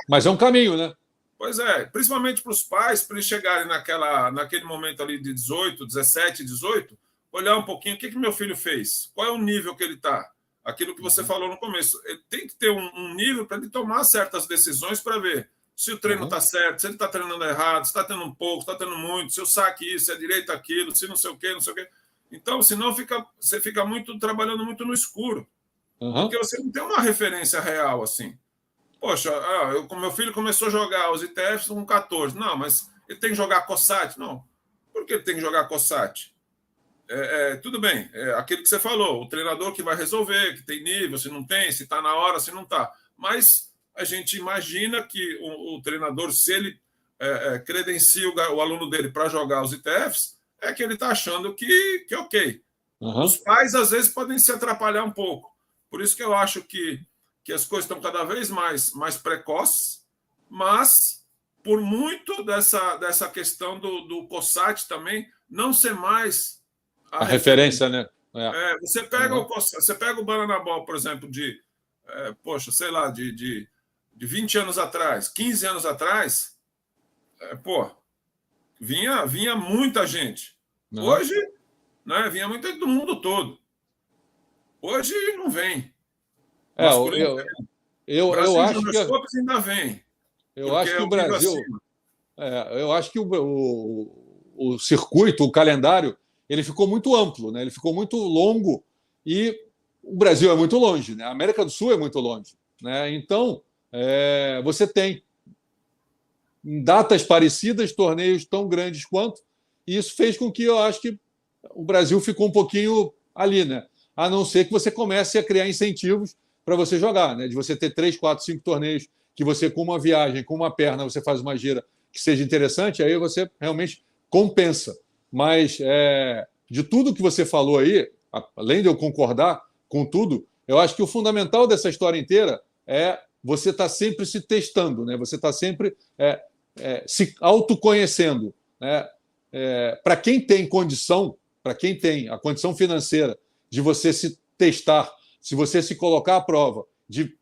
Mas é um caminho, né? Pois é, principalmente para os pais, para eles chegarem naquele momento ali de 18, 17, 18, olhar um pouquinho o que meu filho fez, qual é o nível que ele está. Aquilo que você falou no começo. Ele tem que ter um nível para ele tomar certas decisões para ver se o treino está certo, se ele está treinando errado, se está tendo um pouco, se está tendo muito, se eu saque isso, se é direito aquilo, se não sei o quê, não sei o quê. Então, senão você fica trabalhando muito no escuro. Porque você não tem uma referência real, assim. Poxa, meu filho começou a jogar os ITFs com 14. Não, mas ele tem que jogar COSAT. Não. Por que ele tem que jogar COSAT? Tudo bem, aquilo que você falou, o treinador que vai resolver, que tem nível, se não tem, se está na hora, se não está. Mas a gente imagina que o treinador, se ele credencia o aluno dele para jogar os ITFs, é que ele está achando que ok. Os pais, às vezes, podem se atrapalhar um pouco. Por isso que eu acho que as coisas estão cada vez mais precoces, mas por muito dessa questão do COSAT também não ser mais a referência, né? Você pega o Banana Ball, por exemplo, de 20 anos atrás, 15 anos atrás, vinha muita gente. Hoje, né, vinha muita gente do mundo todo. Hoje não vem. Eu acho que ainda vem. Eu acho que o Brasil, eu acho que o circuito, o calendário, ele ficou muito amplo, né? Ele ficou muito longo e o Brasil é muito longe, né? A América do Sul é muito longe, né? Então você tem em datas parecidas torneios tão grandes quanto, e isso fez com que eu acho que o Brasil ficou um pouquinho ali, né? A não ser que você comece a criar incentivos para você jogar, né? De você ter 3, 4, 5 torneios que você, com uma viagem, com uma perna, você faz uma gira que seja interessante, aí você realmente compensa. Mas de tudo que você falou aí, além de eu concordar com tudo, eu acho que o fundamental dessa história inteira é você estar sempre se testando, né? Você está sempre se autoconhecendo, né? Para quem tem condição, para quem tem a condição financeira de você se testar, se você se colocar à prova, de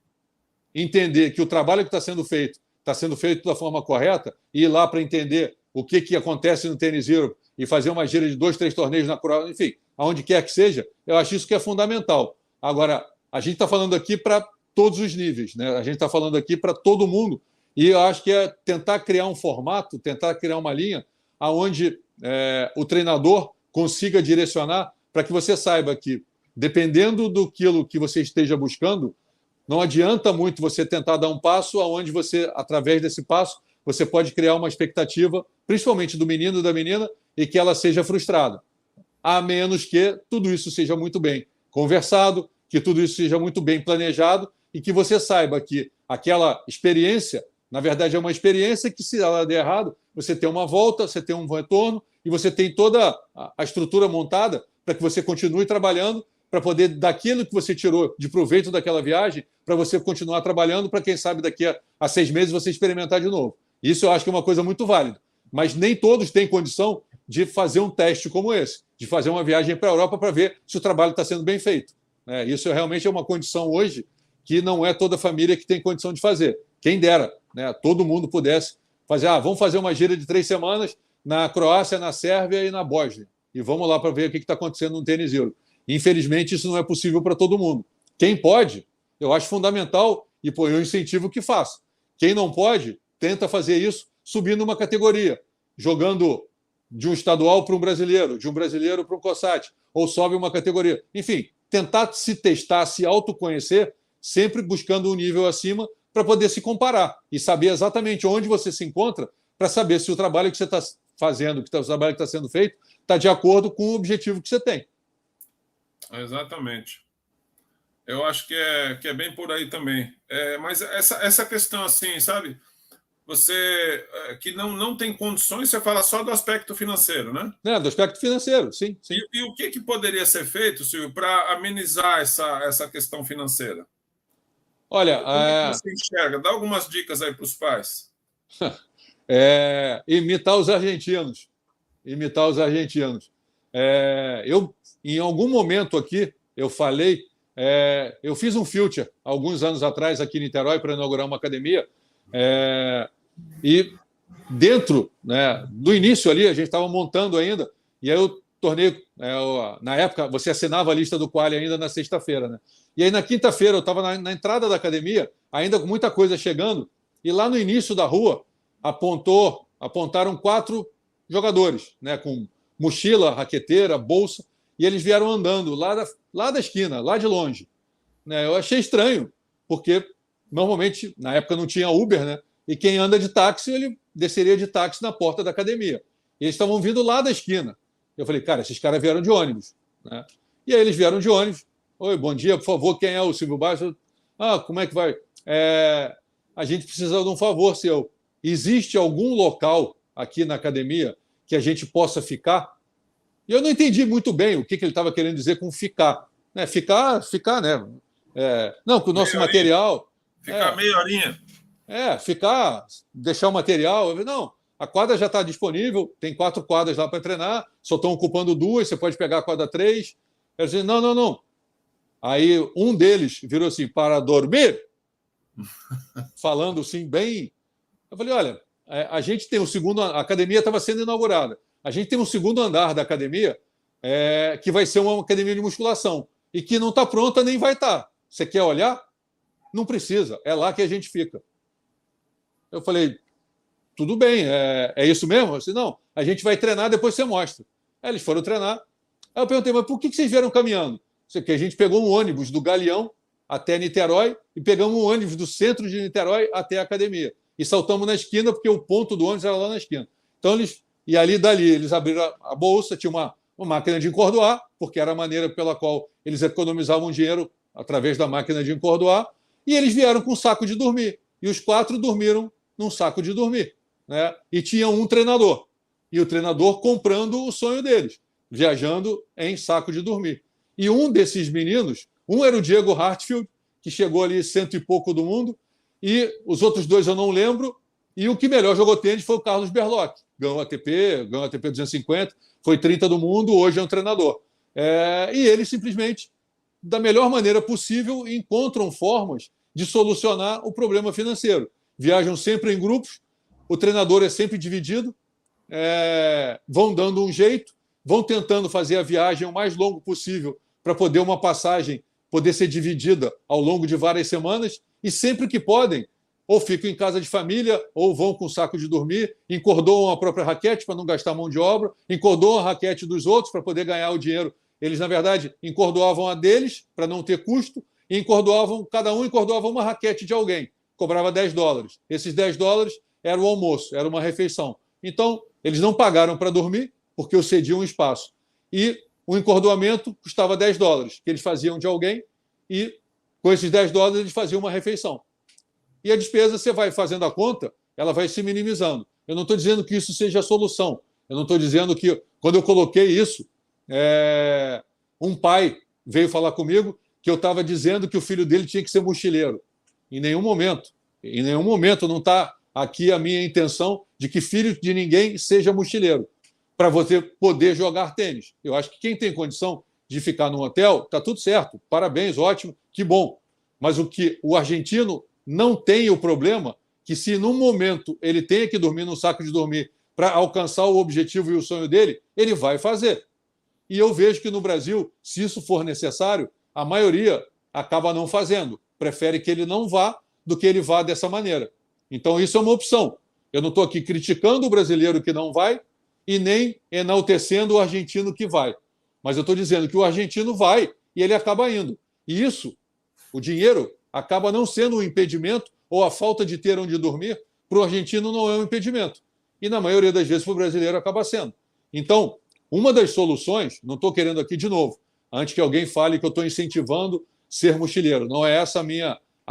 entender que o trabalho que está sendo feito está sendo feito da forma correta, e ir lá para entender o que acontece no Tennis Europe e fazer uma gira de 2, 3 torneios na Croácia, enfim, aonde quer que seja, eu acho isso que é fundamental. Agora, a gente está falando aqui para todos os níveis, né? A gente está falando aqui para todo mundo, e eu acho que é tentar criar um formato, tentar criar uma linha onde o treinador consiga direcionar para que você saiba que, dependendo do que você esteja buscando, não adianta muito você tentar dar um passo aonde você, através desse passo, você pode criar uma expectativa, principalmente do menino e da menina, e que ela seja frustrada. A menos que tudo isso seja muito bem conversado, que tudo isso seja muito bem planejado e que você saiba que aquela experiência, na verdade, é uma experiência que, se ela der errado, você tem uma volta, você tem um retorno e você tem toda a estrutura montada para que você continue trabalhando, para poder, daquilo que você tirou de proveito daquela viagem, para você continuar trabalhando, para quem sabe daqui a 6 meses você experimentar de novo. Isso eu acho que é uma coisa muito válida. Mas nem todos têm condição de fazer um teste como esse, de fazer uma viagem para a Europa para ver se o trabalho está sendo bem feito. Isso realmente é uma condição hoje que não é toda família que tem condição de fazer. Quem dera, né, todo mundo pudesse fazer, vamos fazer uma gira de 3 semanas na Croácia, na Sérvia e na Bósnia. E vamos lá para ver o que está acontecendo no Tênis Euro. Infelizmente, isso não é possível para todo mundo. Quem pode, eu acho fundamental e eu incentivo que faça. Quem não pode, tenta fazer isso subindo uma categoria, jogando de um estadual para um brasileiro, de um brasileiro para um COSAT, ou sobe uma categoria. Enfim, tentar se testar, se autoconhecer, sempre buscando um nível acima para poder se comparar e saber exatamente onde você se encontra para saber se o trabalho que você está fazendo, o trabalho que está sendo feito, está de acordo com o objetivo que você tem. Exatamente. Eu acho que é bem por aí também. Mas essa questão assim, sabe? Você que não tem condições, você fala só do aspecto financeiro, né? Do aspecto financeiro, sim. E o que poderia ser feito, Silvio, para amenizar essa questão financeira? Olha, como você enxerga? Dá algumas dicas aí para os pais. Imitar os argentinos. Imitar os argentinos. Eu, em algum momento aqui, eu falei, eu fiz um future alguns anos atrás aqui em Niterói para inaugurar uma academia, e dentro, né, do início ali, a gente estava montando ainda, e aí eu tornei, na época, você assinava a lista do Quali ainda na sexta-feira, né? E aí na quinta-feira eu estava na entrada da academia, ainda com muita coisa chegando, e lá no início da rua apontaram 4 jogadores, né, com mochila, raqueteira, bolsa, e eles vieram andando lá da esquina, lá de longe. Eu achei estranho, porque normalmente, na época, não tinha Uber, né? E quem anda de táxi, ele desceria de táxi na porta da academia. E eles estavam vindo lá da esquina. Eu falei, cara, esses caras vieram de ônibus, né? E aí eles vieram de ônibus. Oi, bom dia, por favor, quem é o Silvio Baixo? Como é que vai? A gente precisa de um favor seu. Existe algum local aqui na academia que a gente possa ficar? E eu não entendi muito bem o que ele estava querendo dizer com ficar. Ficar, né? Não, com o nosso material... Ficar meia horinha. Deixar o material. Não, a quadra já está disponível, tem 4 quadras lá para treinar, só estão ocupando 2, você pode pegar a quadra 3. Eu disse, não. Aí um deles virou assim, para dormir, falando assim, bem... Eu falei, olha, a gente tem o segundo... A academia estava sendo inaugurada. A gente tem um segundo andar da academia que vai ser uma academia de musculação e que não está pronta nem vai estar. Você quer olhar? Não precisa, é lá que a gente fica. Eu falei, tudo bem, é isso mesmo? Eu disse, não, a gente vai treinar, depois você mostra. Aí eles foram treinar. Aí eu perguntei, mas por que vocês vieram caminhando? Isso aqui, a gente pegou um ônibus do Galeão até Niterói e pegamos um ônibus do centro de Niterói até a academia. E saltamos na esquina, porque o ponto do ônibus era lá na esquina. Então, dali, eles abriram a bolsa, tinha uma máquina de encordoar, porque era a maneira pela qual eles economizavam dinheiro através da máquina de encordoar, e eles vieram com um saco de dormir. E os 4 dormiram num saco de dormir, né? E tinha um treinador. E o treinador comprando o sonho deles, viajando em saco de dormir. E um desses meninos, um era o Diego Hartfield, que chegou ali 100 e pouco do mundo, e os outros 2 eu não lembro, e o que melhor jogou tênis foi o Carlos Berlocq. Ganhou ATP 250, foi 30 do mundo, hoje é um treinador. E eles simplesmente, da melhor maneira possível, encontram formas de solucionar o problema financeiro. viajam sempre em grupos, o treinador é sempre dividido, vão dando um jeito, vão tentando fazer a viagem o mais longo possível para poder uma passagem poder ser dividida ao longo de várias semanas, e sempre que podem, ou ficam em casa de família, ou vão com saco de dormir, encordoam a própria raquete para não gastar mão de obra, encordoam a raquete dos outros para poder ganhar o dinheiro. Eles, na verdade, encordoavam a deles para não ter custo, e cada um encordoava uma raquete de alguém, cobrava $10. Esses $10 era o almoço, era uma refeição. Então, eles não pagaram para dormir, porque eu cedia um espaço. E o encordoamento custava $10, que eles faziam de alguém, e com esses $10 eles faziam uma refeição. E a despesa, você vai fazendo a conta, ela vai se minimizando. Eu não estou dizendo que isso seja a solução. Eu não estou dizendo que, quando eu coloquei isso, um pai veio falar comigo que eu estava dizendo que o filho dele tinha que ser mochileiro. Em nenhum momento não está aqui a minha intenção de que filho de ninguém seja mochileiro, para você poder jogar tênis. Eu acho que quem tem condição de ficar num hotel, está tudo certo, parabéns, ótimo, que bom. Mas o que o argentino não tem o problema, que se num momento ele tenha que dormir num saco de dormir para alcançar o objetivo e o sonho dele, ele vai fazer. E eu vejo que no Brasil, se isso for necessário, a maioria acaba não fazendo. Prefere que ele não vá do que ele vá dessa maneira. Então, isso é uma opção. Eu não estou aqui criticando o brasileiro que não vai e nem enaltecendo o argentino que vai. Mas eu estou dizendo que o argentino vai e ele acaba indo. E isso, o dinheiro, acaba não sendo um impedimento, ou a falta de ter onde dormir, para o argentino não é um impedimento. E na maioria das vezes para o brasileiro acaba sendo. Então, uma das soluções, não estou querendo aqui de novo, antes que alguém fale que eu estou incentivando ser mochileiro, não é essa a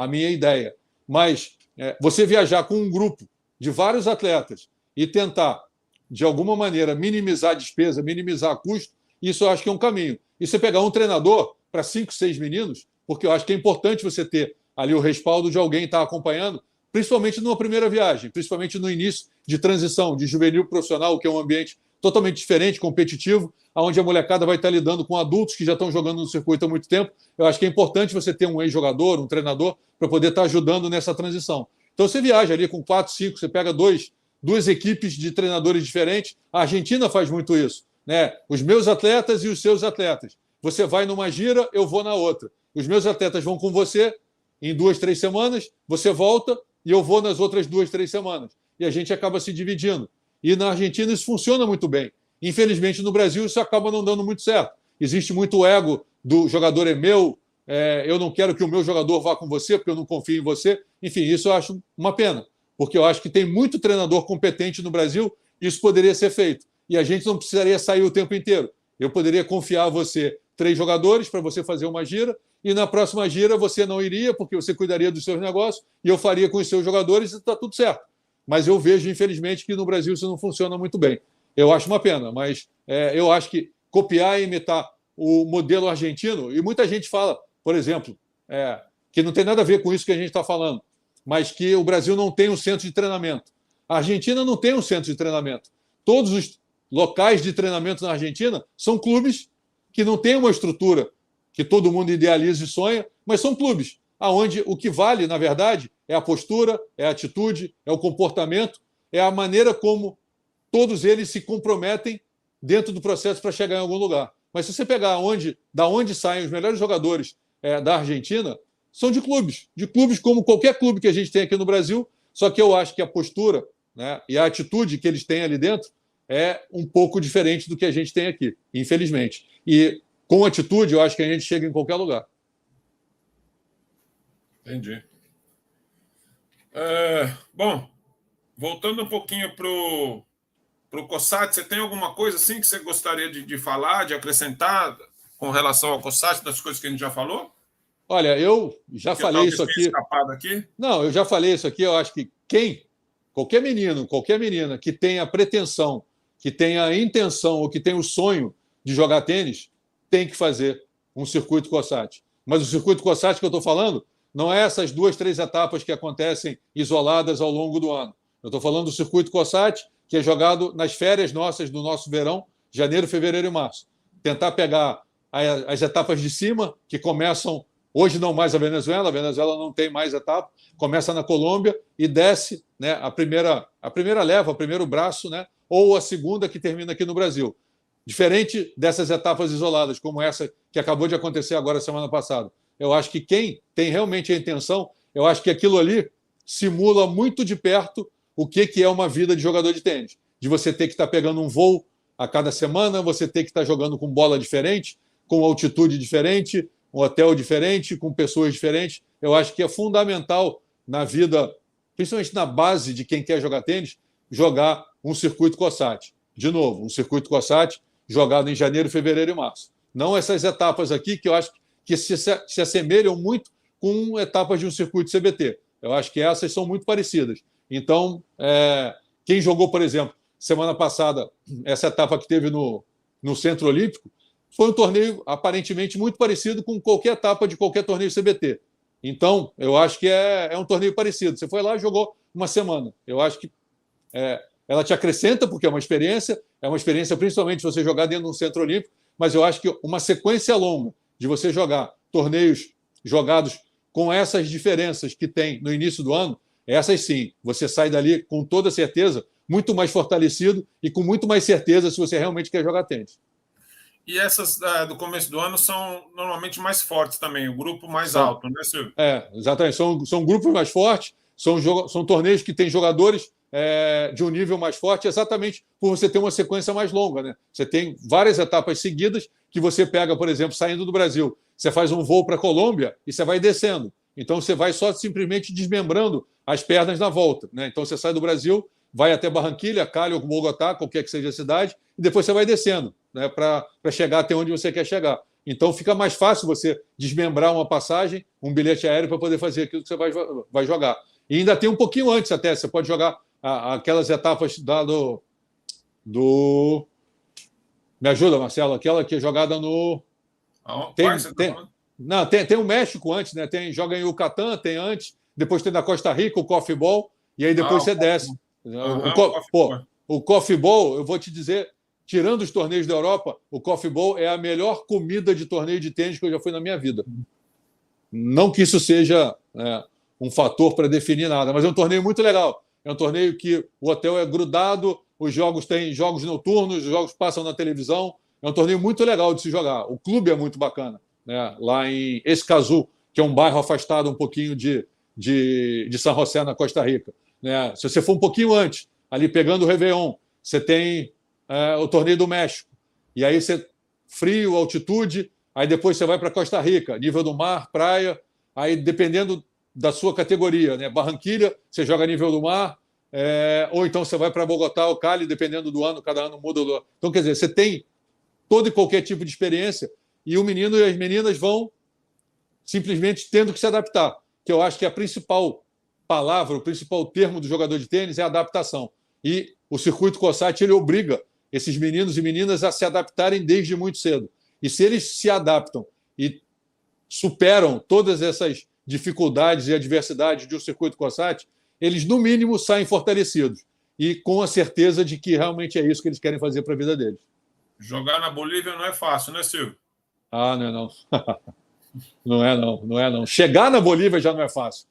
minha ideia. Mas você viajar com um grupo de vários atletas e tentar, de alguma maneira, minimizar a despesa, minimizar custo, isso eu acho que é um caminho. E você pegar um treinador para 5, 6 meninos, porque eu acho que é importante você ter ali o respaldo de alguém estar acompanhando, principalmente numa primeira viagem, principalmente no início de transição de juvenil profissional, que é um ambiente totalmente diferente, competitivo, onde a molecada vai estar lidando com adultos que já estão jogando no circuito há muito tempo. Eu acho que é importante você ter um ex-jogador, um treinador, para poder estar ajudando nessa transição. Então, você viaja ali com 4, 5, você pega duas equipes de treinadores diferentes. A Argentina faz muito isso, né? Os meus atletas e os seus atletas. Você vai numa gira, eu vou na outra. Os meus atletas vão com você em 2, 3 semanas, você volta e eu vou nas outras 2, 3 semanas. E a gente acaba se dividindo. E na Argentina isso funciona muito bem. Infelizmente, no Brasil, isso acaba não dando muito certo. Existe muito ego do jogador é meu, eu não quero que o meu jogador vá com você, porque eu não confio em você. Enfim, isso eu acho uma pena, porque eu acho que tem muito treinador competente no Brasil, isso poderia ser feito. E a gente não precisaria sair o tempo inteiro. Eu poderia confiar a você 3 jogadores para você fazer uma gira, e na próxima gira você não iria, porque você cuidaria dos seus negócios, e eu faria com os seus jogadores e está tudo certo. Mas eu vejo, infelizmente, que no Brasil isso não funciona muito bem. Eu acho uma pena, mas eu acho que copiar e imitar o modelo argentino, e muita gente fala, por exemplo, que não tem nada a ver com isso que a gente está falando, mas que o Brasil não tem um centro de treinamento. A Argentina não tem um centro de treinamento. Todos os locais de treinamento na Argentina são clubes que não têm uma estrutura que todo mundo idealiza e sonha, mas são clubes onde o que vale, na verdade, é a postura, é a atitude, é o comportamento, é a maneira como todos eles se comprometem dentro do processo para chegar em algum lugar. Mas se você pegar da onde saem os melhores jogadores da Argentina, são de clubes como qualquer clube que a gente tem aqui no Brasil, só que eu acho que a postura, né, e a atitude que eles têm ali dentro é um pouco diferente do que a gente tem aqui, infelizmente. E com atitude, eu acho que a gente chega em qualquer lugar. Entendi. Bom, voltando um pouquinho para o COSAT, você tem alguma coisa assim que você gostaria de falar, de acrescentar com relação ao COSAT, das coisas que a gente já falou? Olha, eu já falei isso aqui. Não, eu já falei isso aqui. Eu acho que qualquer menino, qualquer menina que tenha a pretensão, que tenha a intenção ou que tenha o sonho de jogar tênis, tem que fazer um circuito COSAT. Mas o circuito COSAT que eu estou falando não é essas 2, 3 etapas que acontecem isoladas ao longo do ano. Eu estou falando do circuito COSAT, que é jogado nas férias nossas do nosso verão, janeiro, fevereiro e março. Tentar pegar as etapas de cima, que começam Hoje não mais a Venezuela não tem mais etapa, começa na Colômbia e desce, né, a primeira leva, o primeiro braço, né, ou a segunda que termina aqui no Brasil. Diferente dessas etapas isoladas, como essa que acabou de acontecer agora semana passada. Eu acho que quem tem realmente a intenção, eu acho que aquilo ali simula muito de perto o que é uma vida de jogador de tênis. De você ter que estar pegando um voo a cada semana, você ter que estar jogando com bola diferente, com altitude diferente, um hotel diferente, com pessoas diferentes. Eu acho que é fundamental na vida, principalmente na base de quem quer jogar tênis, jogar um circuito COSAT. De novo, um circuito COSAT jogado em janeiro, fevereiro e março. Não essas etapas aqui que eu acho que se assemelham muito com etapas de um circuito CBT. Eu acho que essas são muito parecidas. Então, quem jogou, por exemplo, semana passada, essa etapa que teve no Centro Olímpico, foi um torneio aparentemente muito parecido com qualquer etapa de qualquer torneio CBT. Então, eu acho que é um torneio parecido. Você foi lá e jogou uma semana. Eu acho que ela te acrescenta, porque é uma experiência principalmente você jogar dentro de um Centro Olímpico, mas eu acho que uma sequência longa de você jogar torneios jogados com essas diferenças que tem no início do ano, essas sim, você sai dali com toda certeza muito mais fortalecido e com muito mais certeza se você realmente quer jogar tênis. E essas do começo do ano são normalmente mais fortes também, o grupo mais alto, né, Silvio? Exatamente. São grupos mais fortes, são torneios que têm jogadores de um nível mais forte, exatamente por você ter uma sequência mais longa, né? Você tem várias etapas seguidas que você pega, por exemplo, saindo do Brasil, você faz um voo para a Colômbia e você vai descendo. Então, você vai só simplesmente desmembrando as pernas na volta, né? Então, você sai do Brasil, vai até Barranquilha, Cali ou Bogotá, qualquer que seja a cidade, e depois você vai descendo, né, para chegar até onde você quer chegar. Então, fica mais fácil você desmembrar uma passagem, um bilhete aéreo para poder fazer aquilo que você vai jogar. E ainda tem um pouquinho antes até, você pode jogar aquelas etapas do... Me ajuda, Marcelo, aquela que é jogada no... Tem o México antes, né? Joga em Yucatán, tem antes, depois tem na Costa Rica o Coffee Ball, e aí depois você desce. O Coffee Ball, eu vou te dizer, tirando os torneios da Europa, o Coffee Ball é a melhor comida de torneio de tênis que eu já fui na minha vida. Não que isso seja um fator para definir nada, mas é um torneio muito legal. É um torneio que o hotel é grudado, os jogos têm jogos noturnos, os jogos passam na televisão. É um torneio muito legal de se jogar. O clube é muito bacana, né? Lá em Escazú, que é um bairro afastado um pouquinho de San José, na Costa Rica, né? Se você for um pouquinho antes, ali pegando o Réveillon, você tem o torneio do México. E aí você frio, altitude, aí depois você vai para Costa Rica, nível do mar, praia, aí dependendo da sua categoria, né? Barranquilha, você joga nível do mar, ou então você vai para Bogotá ou Cali, dependendo do ano, cada ano muda. Então, quer dizer, você tem todo e qualquer tipo de experiência e o menino e as meninas vão simplesmente tendo que se adaptar, que eu acho que a principal palavra, o principal termo do jogador de tênis é adaptação. E o circuito COSAT, ele obriga esses meninos e meninas a se adaptarem desde muito cedo. E se eles se adaptam e superam todas essas dificuldades e adversidades de um circuito COSAT, eles, no mínimo, saem fortalecidos e com a certeza de que realmente é isso que eles querem fazer para a vida deles. Jogar na Bolívia não é fácil, né, Silvio? Ah, não é não. Não é não. Chegar na Bolívia já não é fácil.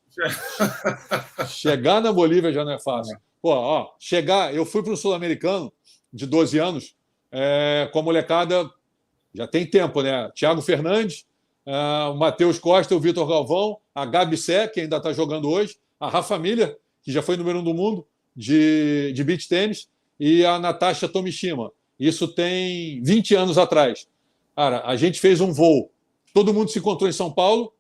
Chegar na Bolívia já não é fácil. Eu fui para um sul-americano de 12 anos com a molecada, já tem tempo, né? Thiago Fernandes, o Matheus Costa, o Vitor Galvão, a Gabi Sé, que ainda está jogando hoje, a Rafa Miller, que já foi número 1 do mundo de beach tênis, e a Natasha Tomishima. Isso tem 20 anos atrás. Cara, a gente fez um voo. Todo mundo se encontrou em São Paulo,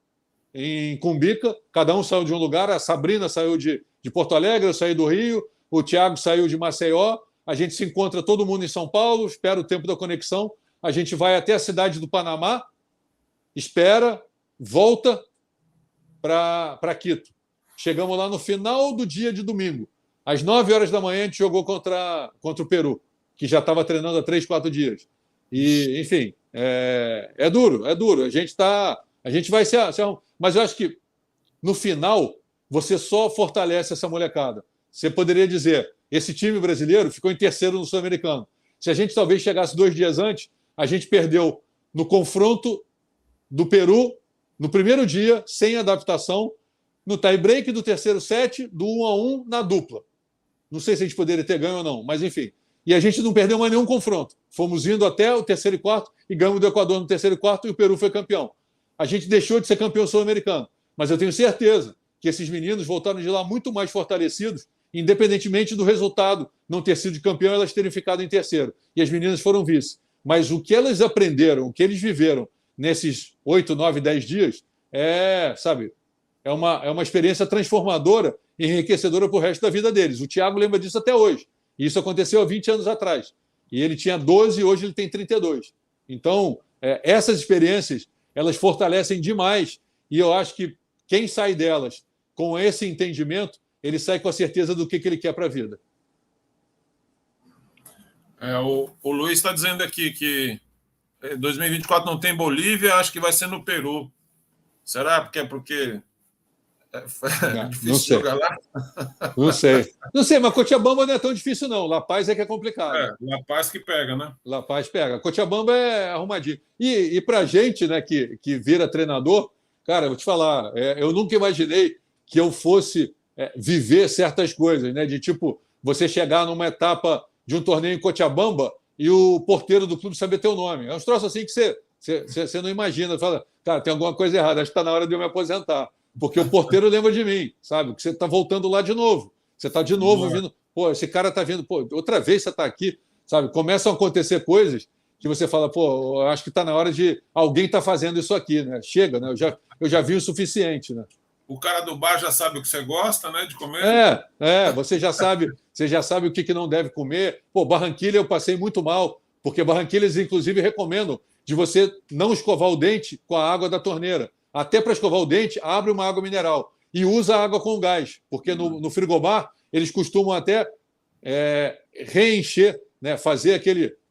em Cumbica, cada um saiu de um lugar. A Sabrina saiu de Porto Alegre, eu saí do Rio, o Thiago saiu de Maceió. A gente se encontra todo mundo em São Paulo, espera o tempo da conexão. A gente vai até a cidade do Panamá, espera, volta para Quito. Chegamos lá no final do dia de domingo. Às 9 horas da manhã, a gente jogou contra o Peru, que já estava treinando há 3, 4 dias. E, enfim, é duro. A gente vai se arrumar. Mas eu acho que, no final, você só fortalece essa molecada. Você poderia dizer, esse time brasileiro ficou em terceiro no Sul-Americano. Se a gente talvez chegasse 2 dias antes, a gente perdeu no confronto do Peru no primeiro dia, sem adaptação, no tie-break do terceiro set, do 1-1 na dupla. Não sei se a gente poderia ter ganho ou não, mas enfim. E a gente não perdeu mais nenhum confronto. Fomos indo até o terceiro e quarto e ganhamos do Equador no terceiro e quarto e o Peru foi campeão. A gente deixou de ser campeão sul-americano. Mas eu tenho certeza que esses meninos voltaram de lá muito mais fortalecidos, independentemente do resultado não ter sido de campeão, elas terem ficado em terceiro. E as meninas foram vice. Mas o que elas aprenderam, o que eles viveram nesses 8, 9, 10 dias é uma experiência transformadora e enriquecedora para o resto da vida deles. O Thiago lembra disso até hoje. E isso aconteceu há 20 anos atrás. E ele tinha 12 e hoje ele tem 32. Então, essas experiências, elas fortalecem demais. E eu acho que quem sai delas com esse entendimento, ele sai com a certeza do que ele quer para a vida. O Luiz está dizendo aqui que 2024 não tem Bolívia, acho que vai ser no Peru. Será? Porque é difícil jogar lá? Não sei, mas Cochabamba não é tão difícil, não. La Paz é que é complicado. La Paz que pega, né? La Paz pega. Cochabamba é arrumadinho. E para a gente, né, que vira treinador, cara, vou te falar, eu nunca imaginei que eu fosse viver certas coisas, né? De tipo, você chegar numa etapa de um torneio em Cochabamba e o porteiro do clube saber teu nome. É uns troços assim que você não imagina. Fala, cara, tem alguma coisa errada, acho que está na hora de eu me aposentar. Porque o porteiro lembra de mim, sabe? Que você está voltando lá de novo. Você está de novo vindo. Pô, esse cara está vindo. Pô, outra vez você está aqui, sabe? Começam a acontecer coisas que você fala, pô, eu acho que está na hora de alguém tá fazendo isso aqui, né? Chega, né? Eu já vi o suficiente, né? O cara do bar já sabe o que você gosta, né? De comer. Você já sabe o que não deve comer. Pô, Barranquilla eu passei muito mal, porque Barranquilla eles inclusive recomendam de você não escovar o dente com a água da torneira. Até para escovar o dente, abre uma água mineral e usa água com gás, porque no frigobar eles costumam até reencher, né? Fazer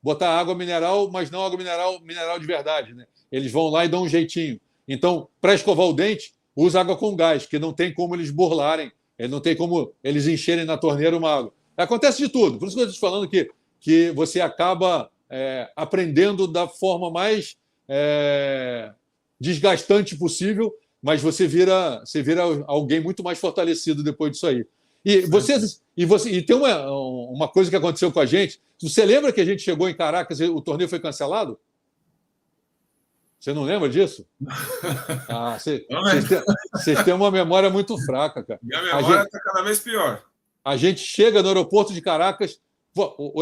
botar água mineral, mas não água mineral de verdade, né? Eles vão lá e dão um jeitinho. Então, para escovar o dente, usa água com gás, que não tem como eles burlarem, não tem como eles encherem na torneira uma água. Acontece de tudo. Por isso que eu estou falando que você acaba aprendendo da forma mais desgastante possível, mas você vira alguém muito mais fortalecido depois disso aí. E tem uma coisa que aconteceu com a gente. Você lembra que a gente chegou em Caracas e o torneio foi cancelado? Você não lembra disso? Vocês têm uma memória muito fraca, cara. Minha memória está cada vez pior. A gente chega no aeroporto de Caracas.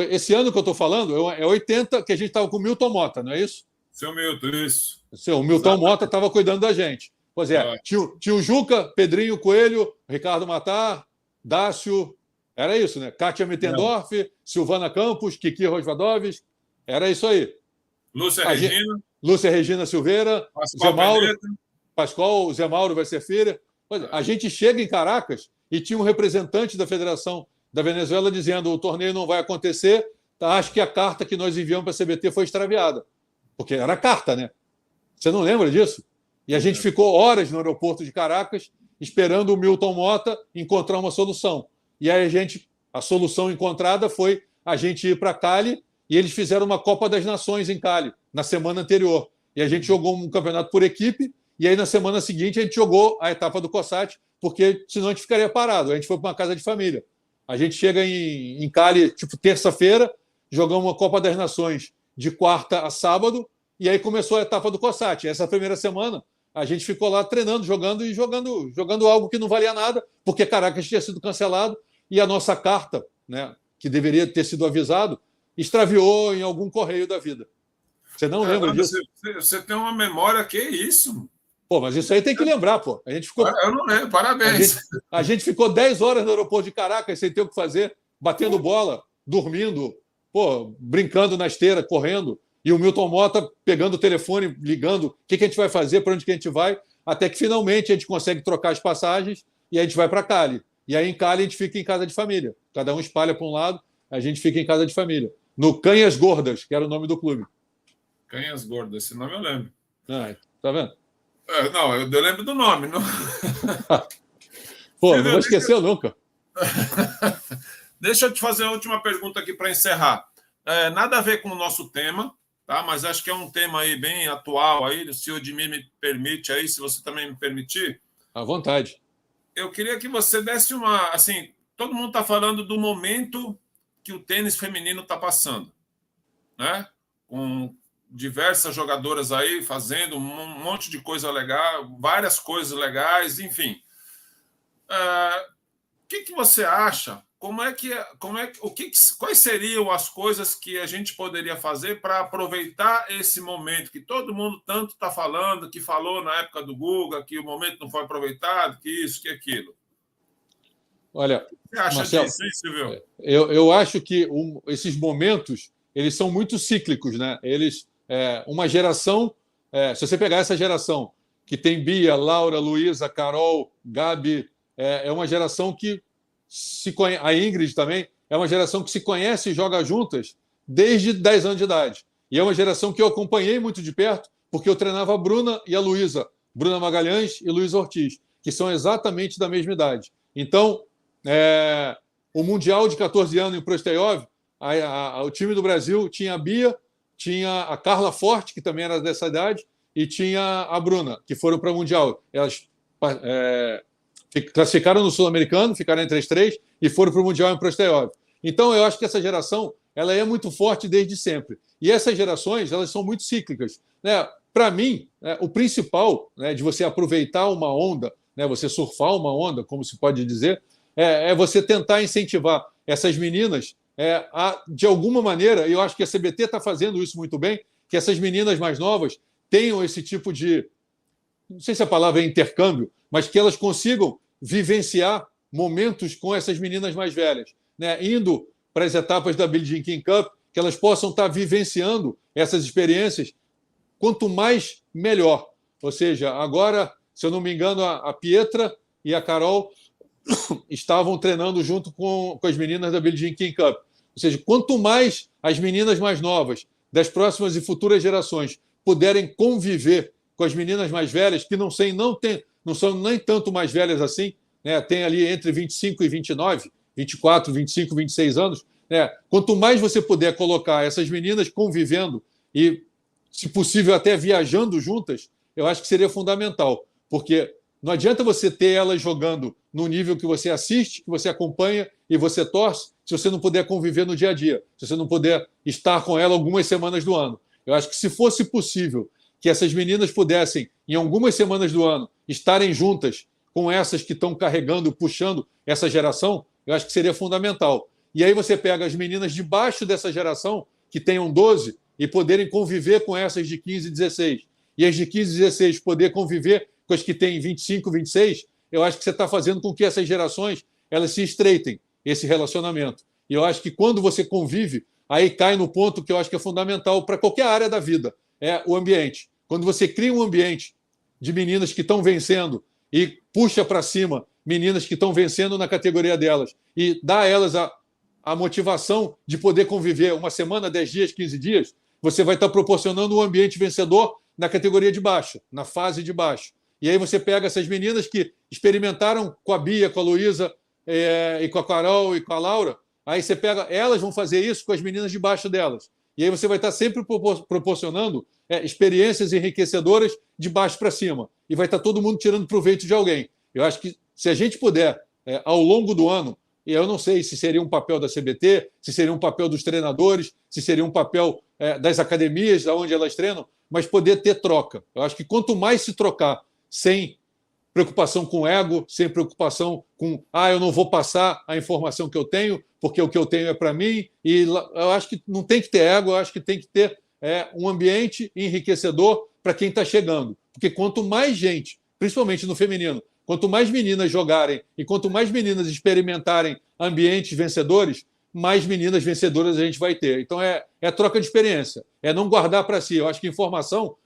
Esse ano que eu estou falando é 80, que a gente estava com o Milton Mota, não é isso? Seu Milton, isso. O Milton Mota estava cuidando da gente. Pois é, tinha o Juca, Pedrinho Coelho, Ricardo Matar, Dácio, era isso, né? Kátia Mittendorf, Silvana Campos, Kiki Rosvadovs, era isso aí. Lúcia Regina Silveira, Pascoal, Zé Mauro vai ser filha. A gente chega em Caracas e tinha um representante da Federação da Venezuela dizendo: o torneio não vai acontecer, acho que a carta que nós enviamos para a CBT foi extraviada. Porque era carta, né? Você não lembra disso? E a gente ficou horas no aeroporto de Caracas esperando o Milton Mota encontrar uma solução. E aí a solução encontrada foi a gente ir para Cali e eles fizeram uma Copa das Nações em Cali na semana anterior. E a gente jogou um campeonato por equipe e aí na semana seguinte a gente jogou a etapa do COSAT, porque senão a gente ficaria parado. A gente foi para uma casa de família. A gente chega em Cali, tipo, terça-feira, jogamos uma Copa das Nações de quarta a sábado, e aí começou a etapa do COSAT. Essa primeira semana, a gente ficou lá treinando, jogando algo que não valia nada, porque Caracas tinha sido cancelado, e a nossa carta, né, que deveria ter sido avisado, extraviou em algum correio da vida. Você não lembra disso? Você tem uma memória, que isso? Pô, mas isso aí tem que lembrar, pô. A gente ficou... Eu não lembro, parabéns. A gente ficou 10 horas no aeroporto de Caracas sem ter o que fazer, batendo bola, dormindo, pô, brincando na esteira, correndo, e o Milton Mota pegando o telefone, ligando, o que a gente vai fazer, para onde que a gente vai, até que finalmente a gente consegue trocar as passagens e a gente vai para Cali. E aí em Cali a gente fica em casa de família. Cada um espalha para um lado, a gente fica em casa de família. No Canhas Gordas, que era o nome do clube. Canhas Gordas, esse nome eu lembro. Tá vendo? Não, eu lembro do nome. Não... Pô, não vou esquecer nunca. Deixa eu te fazer a última pergunta aqui para encerrar. Nada a ver com o nosso tema, tá? Mas acho que é um tema aí bem atual aí, se o Edmir me permite aí, se você também me permitir. À vontade. Eu queria que você desse uma, assim, todo mundo está falando do momento que o tênis feminino está passando, né? Com diversas jogadoras aí fazendo um monte de coisa legal, várias coisas legais, enfim. O que você acha? Quais seriam as coisas que a gente poderia fazer para aproveitar esse momento que todo mundo tanto está falando, que falou na época do Guga, que o momento não foi aproveitado, que isso, que aquilo? Olha, O que você acha Marcelo, disso, hein, Silvio? eu acho que esses momentos eles são muito cíclicos, né? Uma geração, se você pegar essa geração que tem Bia, Laura, Luísa, Carol, Gabi, é uma geração que a Ingrid também é uma geração que se conhece e joga juntas desde 10 anos de idade. E é uma geração que eu acompanhei muito de perto, porque eu treinava a Bruna e a Luísa, Bruna Magalhães e Luísa Ortiz, que são exatamente da mesma idade. Então, o Mundial de 14 anos em Prosteyov, o time do Brasil tinha a Bia, tinha a Carla Forte, que também era dessa idade, e tinha a Bruna, que foram para o Mundial. Elas classificaram no Sul-Americano, ficaram entre as 3 e foram para o Mundial em Prosteyov. Então, eu acho que essa geração ela é muito forte desde sempre. E essas gerações elas são muito cíclicas, né? Para mim, o principal, né, de você aproveitar uma onda, né, você surfar uma onda, como se pode dizer, é você tentar incentivar essas meninas de alguma maneira, e eu acho que a CBT está fazendo isso muito bem, que essas meninas mais novas tenham esse tipo de, não sei se a palavra é intercâmbio, mas que elas consigam vivenciar momentos com essas meninas mais velhas, né? Indo para as etapas da Billie Jean King Cup, que elas possam estar vivenciando essas experiências, quanto mais, melhor. Ou seja, agora, se eu não me engano, a Pietra e a Carol estavam treinando junto com as meninas da Billie Jean King Cup. Ou seja, quanto mais as meninas mais novas das próximas e futuras gerações puderem conviver com as meninas mais velhas, que não são nem tanto mais velhas assim, né? Tem ali entre 25 e 29, 24, 25, 26 anos. Né? Quanto mais você puder colocar essas meninas convivendo e, se possível, até viajando juntas, eu acho que seria fundamental, porque não adianta você ter elas jogando no nível que você assiste, que você acompanha e você torce, se você não puder conviver no dia a dia, se você não puder estar com ela algumas semanas do ano. Eu acho que se fosse possível que essas meninas pudessem, em algumas semanas do ano, estarem juntas com essas que estão carregando, puxando essa geração, eu acho que seria fundamental. E aí você pega as meninas de baixo dessa geração, que tenham 12, e poderem conviver com essas de 15 e 16. E as de 15 e 16 poder conviver com as que têm 25, 26, eu acho que você está fazendo com que essas gerações elas se estreitem, esse relacionamento. E eu acho que quando você convive, aí cai no ponto que eu acho que é fundamental para qualquer área da vida, é o ambiente. Quando você cria um ambiente de meninas que estão vencendo e puxa para cima meninas que estão vencendo na categoria delas e dá a elas a motivação de poder conviver uma semana, 10 dias, 15 dias, você vai estar proporcionando um ambiente vencedor na categoria de baixo, na fase de baixo. E aí você pega essas meninas que experimentaram com a Bia, com a Luísa, e com a Carol e com a Laura, aí você pega, elas vão fazer isso com as meninas de baixo delas. E aí você vai estar sempre proporcionando experiências enriquecedoras de baixo para cima. E vai estar todo mundo tirando proveito de alguém. Eu acho que se a gente puder, ao longo do ano, e eu não sei se seria um papel da CBT, se seria um papel dos treinadores, se seria um papel das academias, onde elas treinam, mas poder ter troca. Eu acho que quanto mais se trocar sem preocupação com ego, sem preocupação com eu não vou passar a informação que eu tenho, porque o que eu tenho é para mim, e eu acho que não tem que ter ego, eu acho que tem que ter um ambiente enriquecedor para quem está chegando. Porque quanto mais gente, principalmente no feminino, quanto mais meninas jogarem e quanto mais meninas experimentarem ambientes vencedores, mais meninas vencedoras a gente vai ter. Então é troca de experiência, é não guardar para si. Eu acho que informação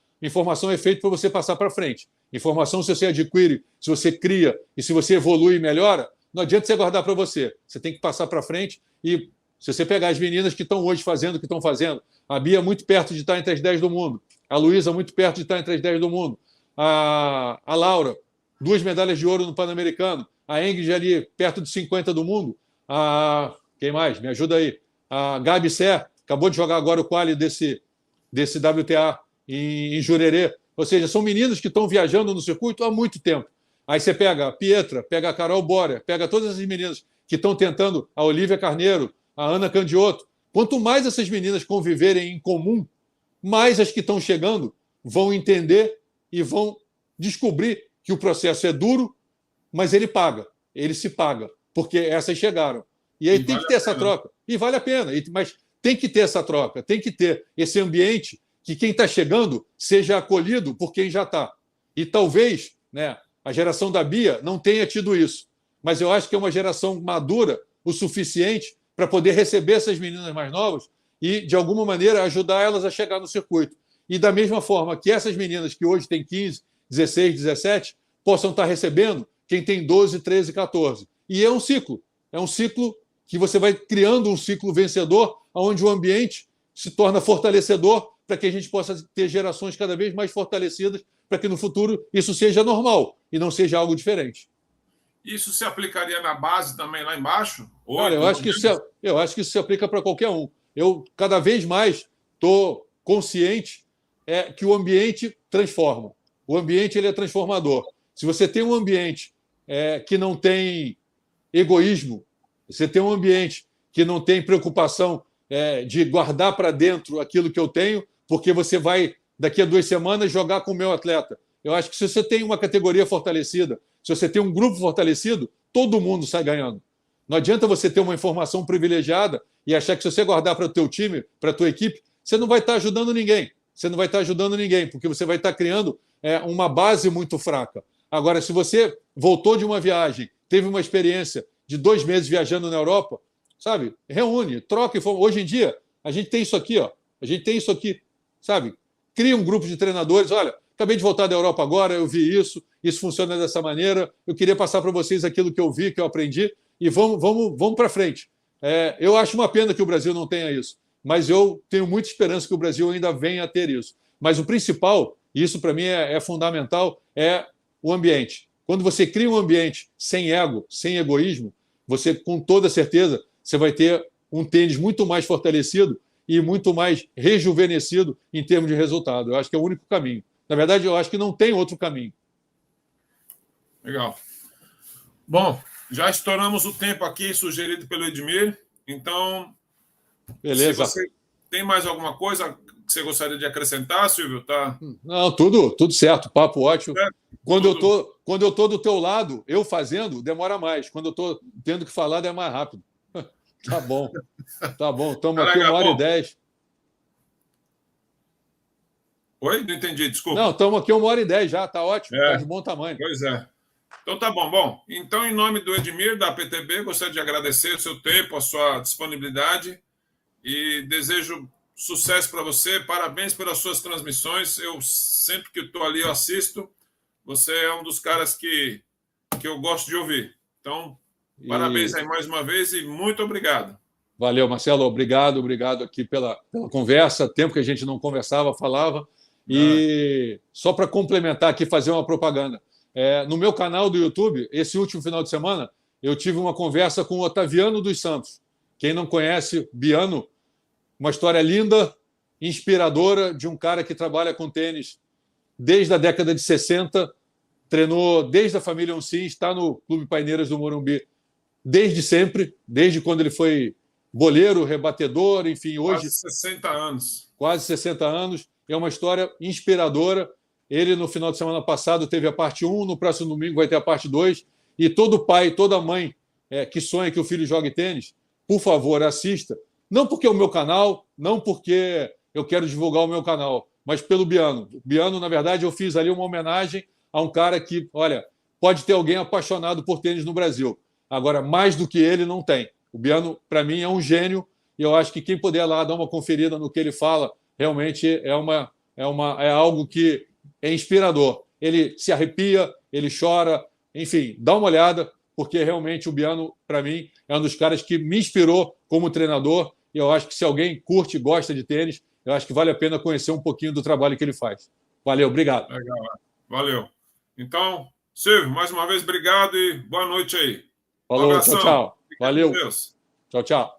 é feita para você passar para frente. Informação, se você adquire, se você cria e se você evolui e melhora, não adianta você guardar para você. Você tem que passar para frente. E se você pegar as meninas que estão hoje fazendo o que estão fazendo, a Bia muito perto de estar entre as 10 do mundo, a Luísa muito perto de estar entre as 10 do mundo, a Laura, 2 medalhas de ouro no Pan-Americano, a Ingrid ali perto de 50 do mundo, quem mais? Me ajuda aí. A Gabi Serra, acabou de jogar agora o quali desse WTA em Jurerê. Ou seja, são meninos que estão viajando no circuito há muito tempo. Aí você pega a Pietra, pega a Carol Borer, pega todas essas meninas que estão tentando, a Olivia Carneiro, a Ana Candiotto. Quanto mais essas meninas conviverem em comum, mais as que estão chegando vão entender e vão descobrir que o processo é duro, mas ele paga, ele se paga, porque essas chegaram. E aí tem que ter essa troca. E vale a pena, mas tem que ter essa troca, tem que ter esse ambiente que quem está chegando seja acolhido por quem já está. E talvez, né, a geração da Bia não tenha tido isso, mas eu acho que é uma geração madura o suficiente para poder receber essas meninas mais novas e, de alguma maneira, ajudar elas a chegar no circuito. E da mesma forma que essas meninas que hoje têm 15, 16, 17, possam estar recebendo quem tem 12, 13, 14. E é um ciclo que você vai criando um ciclo vencedor, onde o ambiente se torna fortalecedor para que a gente possa ter gerações cada vez mais fortalecidas, para que no futuro isso seja normal e não seja algo diferente. Isso se aplicaria na base também lá embaixo? Olha, eu acho que isso se aplica para qualquer um. Eu cada vez mais estou consciente que o ambiente transforma. O ambiente ele é transformador. Se você tem um ambiente que não tem egoísmo, você tem um ambiente que não tem preocupação de guardar para dentro aquilo que eu tenho, porque você vai, daqui a 2 semanas, jogar com o meu atleta. Eu acho que se você tem uma categoria fortalecida, se você tem um grupo fortalecido, todo mundo sai ganhando. Não adianta você ter uma informação privilegiada e achar que se você guardar para o teu time, para a tua equipe, você não vai estar ajudando ninguém. Você não vai estar ajudando ninguém, porque você vai estar criando uma base muito fraca. Agora, se você voltou de uma viagem, teve uma experiência de 2 meses viajando na Europa, sabe? Reúne, troca informação. Hoje em dia, a gente tem isso aqui, ó. A gente tem isso aqui, sabe? Cria um grupo de treinadores. Olha, acabei de voltar da Europa agora, eu vi isso funciona dessa maneira, eu queria passar para vocês aquilo que eu vi, que eu aprendi, e vamos para frente. Eu acho uma pena que o Brasil não tenha isso, mas eu tenho muita esperança que o Brasil ainda venha a ter isso. Mas o principal, e isso para mim é fundamental, é o ambiente. Quando você cria um ambiente sem ego, sem egoísmo, você, com toda certeza, você vai ter um tênis muito mais fortalecido e muito mais rejuvenescido em termos de resultado. Eu acho que é o único caminho. Na verdade, eu acho que não tem outro caminho. Legal. Bom, já estouramos o tempo aqui sugerido pelo Edmir. Então, beleza. Se você tem mais alguma coisa que você gostaria de acrescentar, Silvio? Tá? Não, tudo certo. Papo ótimo. Quando eu tô do teu lado, eu fazendo, demora mais. Quando eu tô tendo que falar, é mais rápido. Tá bom. Tá bom. Estamos aqui 1h10. Oi? Não entendi, desculpa. Não, estamos aqui 1h10 já. Tá ótimo. Tá de bom tamanho. Pois é. Então tá bom. Bom, então, em nome do Edmir, da PTB, gostaria de agradecer o seu tempo, a sua disponibilidade e desejo sucesso para você. Parabéns pelas suas transmissões. Eu sempre que estou ali, eu assisto. Você é um dos caras que eu gosto de ouvir. Então, parabéns aí mais uma vez e muito obrigado. Valeu, Marcelo. Obrigado aqui pela conversa. Tempo que a gente não conversava, falava. E só para complementar aqui, fazer uma propaganda. No meu canal do YouTube, esse último final de semana, eu tive uma conversa com o Otaviano dos Santos. Quem não conhece, Biano, uma história linda, inspiradora, de um cara que trabalha com tênis desde a década de 60, treinou desde a família Uncins, está no Clube Paineiras do Morumbi desde sempre, desde quando ele foi boleiro, rebatedor, enfim, hoje... Quase 60 anos. Quase 60 anos. É uma história inspiradora. Ele, no final de semana passado, teve a parte 1, no próximo domingo vai ter a parte 2. E todo pai, toda mãe que sonha que o filho jogue tênis, por favor, assista. Não porque é o meu canal, não porque eu quero divulgar o meu canal, mas pelo Biano. O Biano, na verdade, eu fiz ali uma homenagem a um cara que, olha, pode ter alguém apaixonado por tênis no Brasil. Agora, mais do que ele, não tem. O Biano, para mim, é um gênio e eu acho que quem puder lá dar uma conferida no que ele fala, realmente é algo que é inspirador. Ele se arrepia, ele chora, enfim, dá uma olhada, porque realmente o Biano, para mim, é um dos caras que me inspirou como treinador e eu acho que se alguém curte e gosta de tênis, eu acho que vale a pena conhecer um pouquinho do trabalho que ele faz. Valeu, obrigado. Legal, valeu. Então, Silvio, mais uma vez, obrigado e boa noite aí. Falou, tchau. Valeu. Deus. Tchau.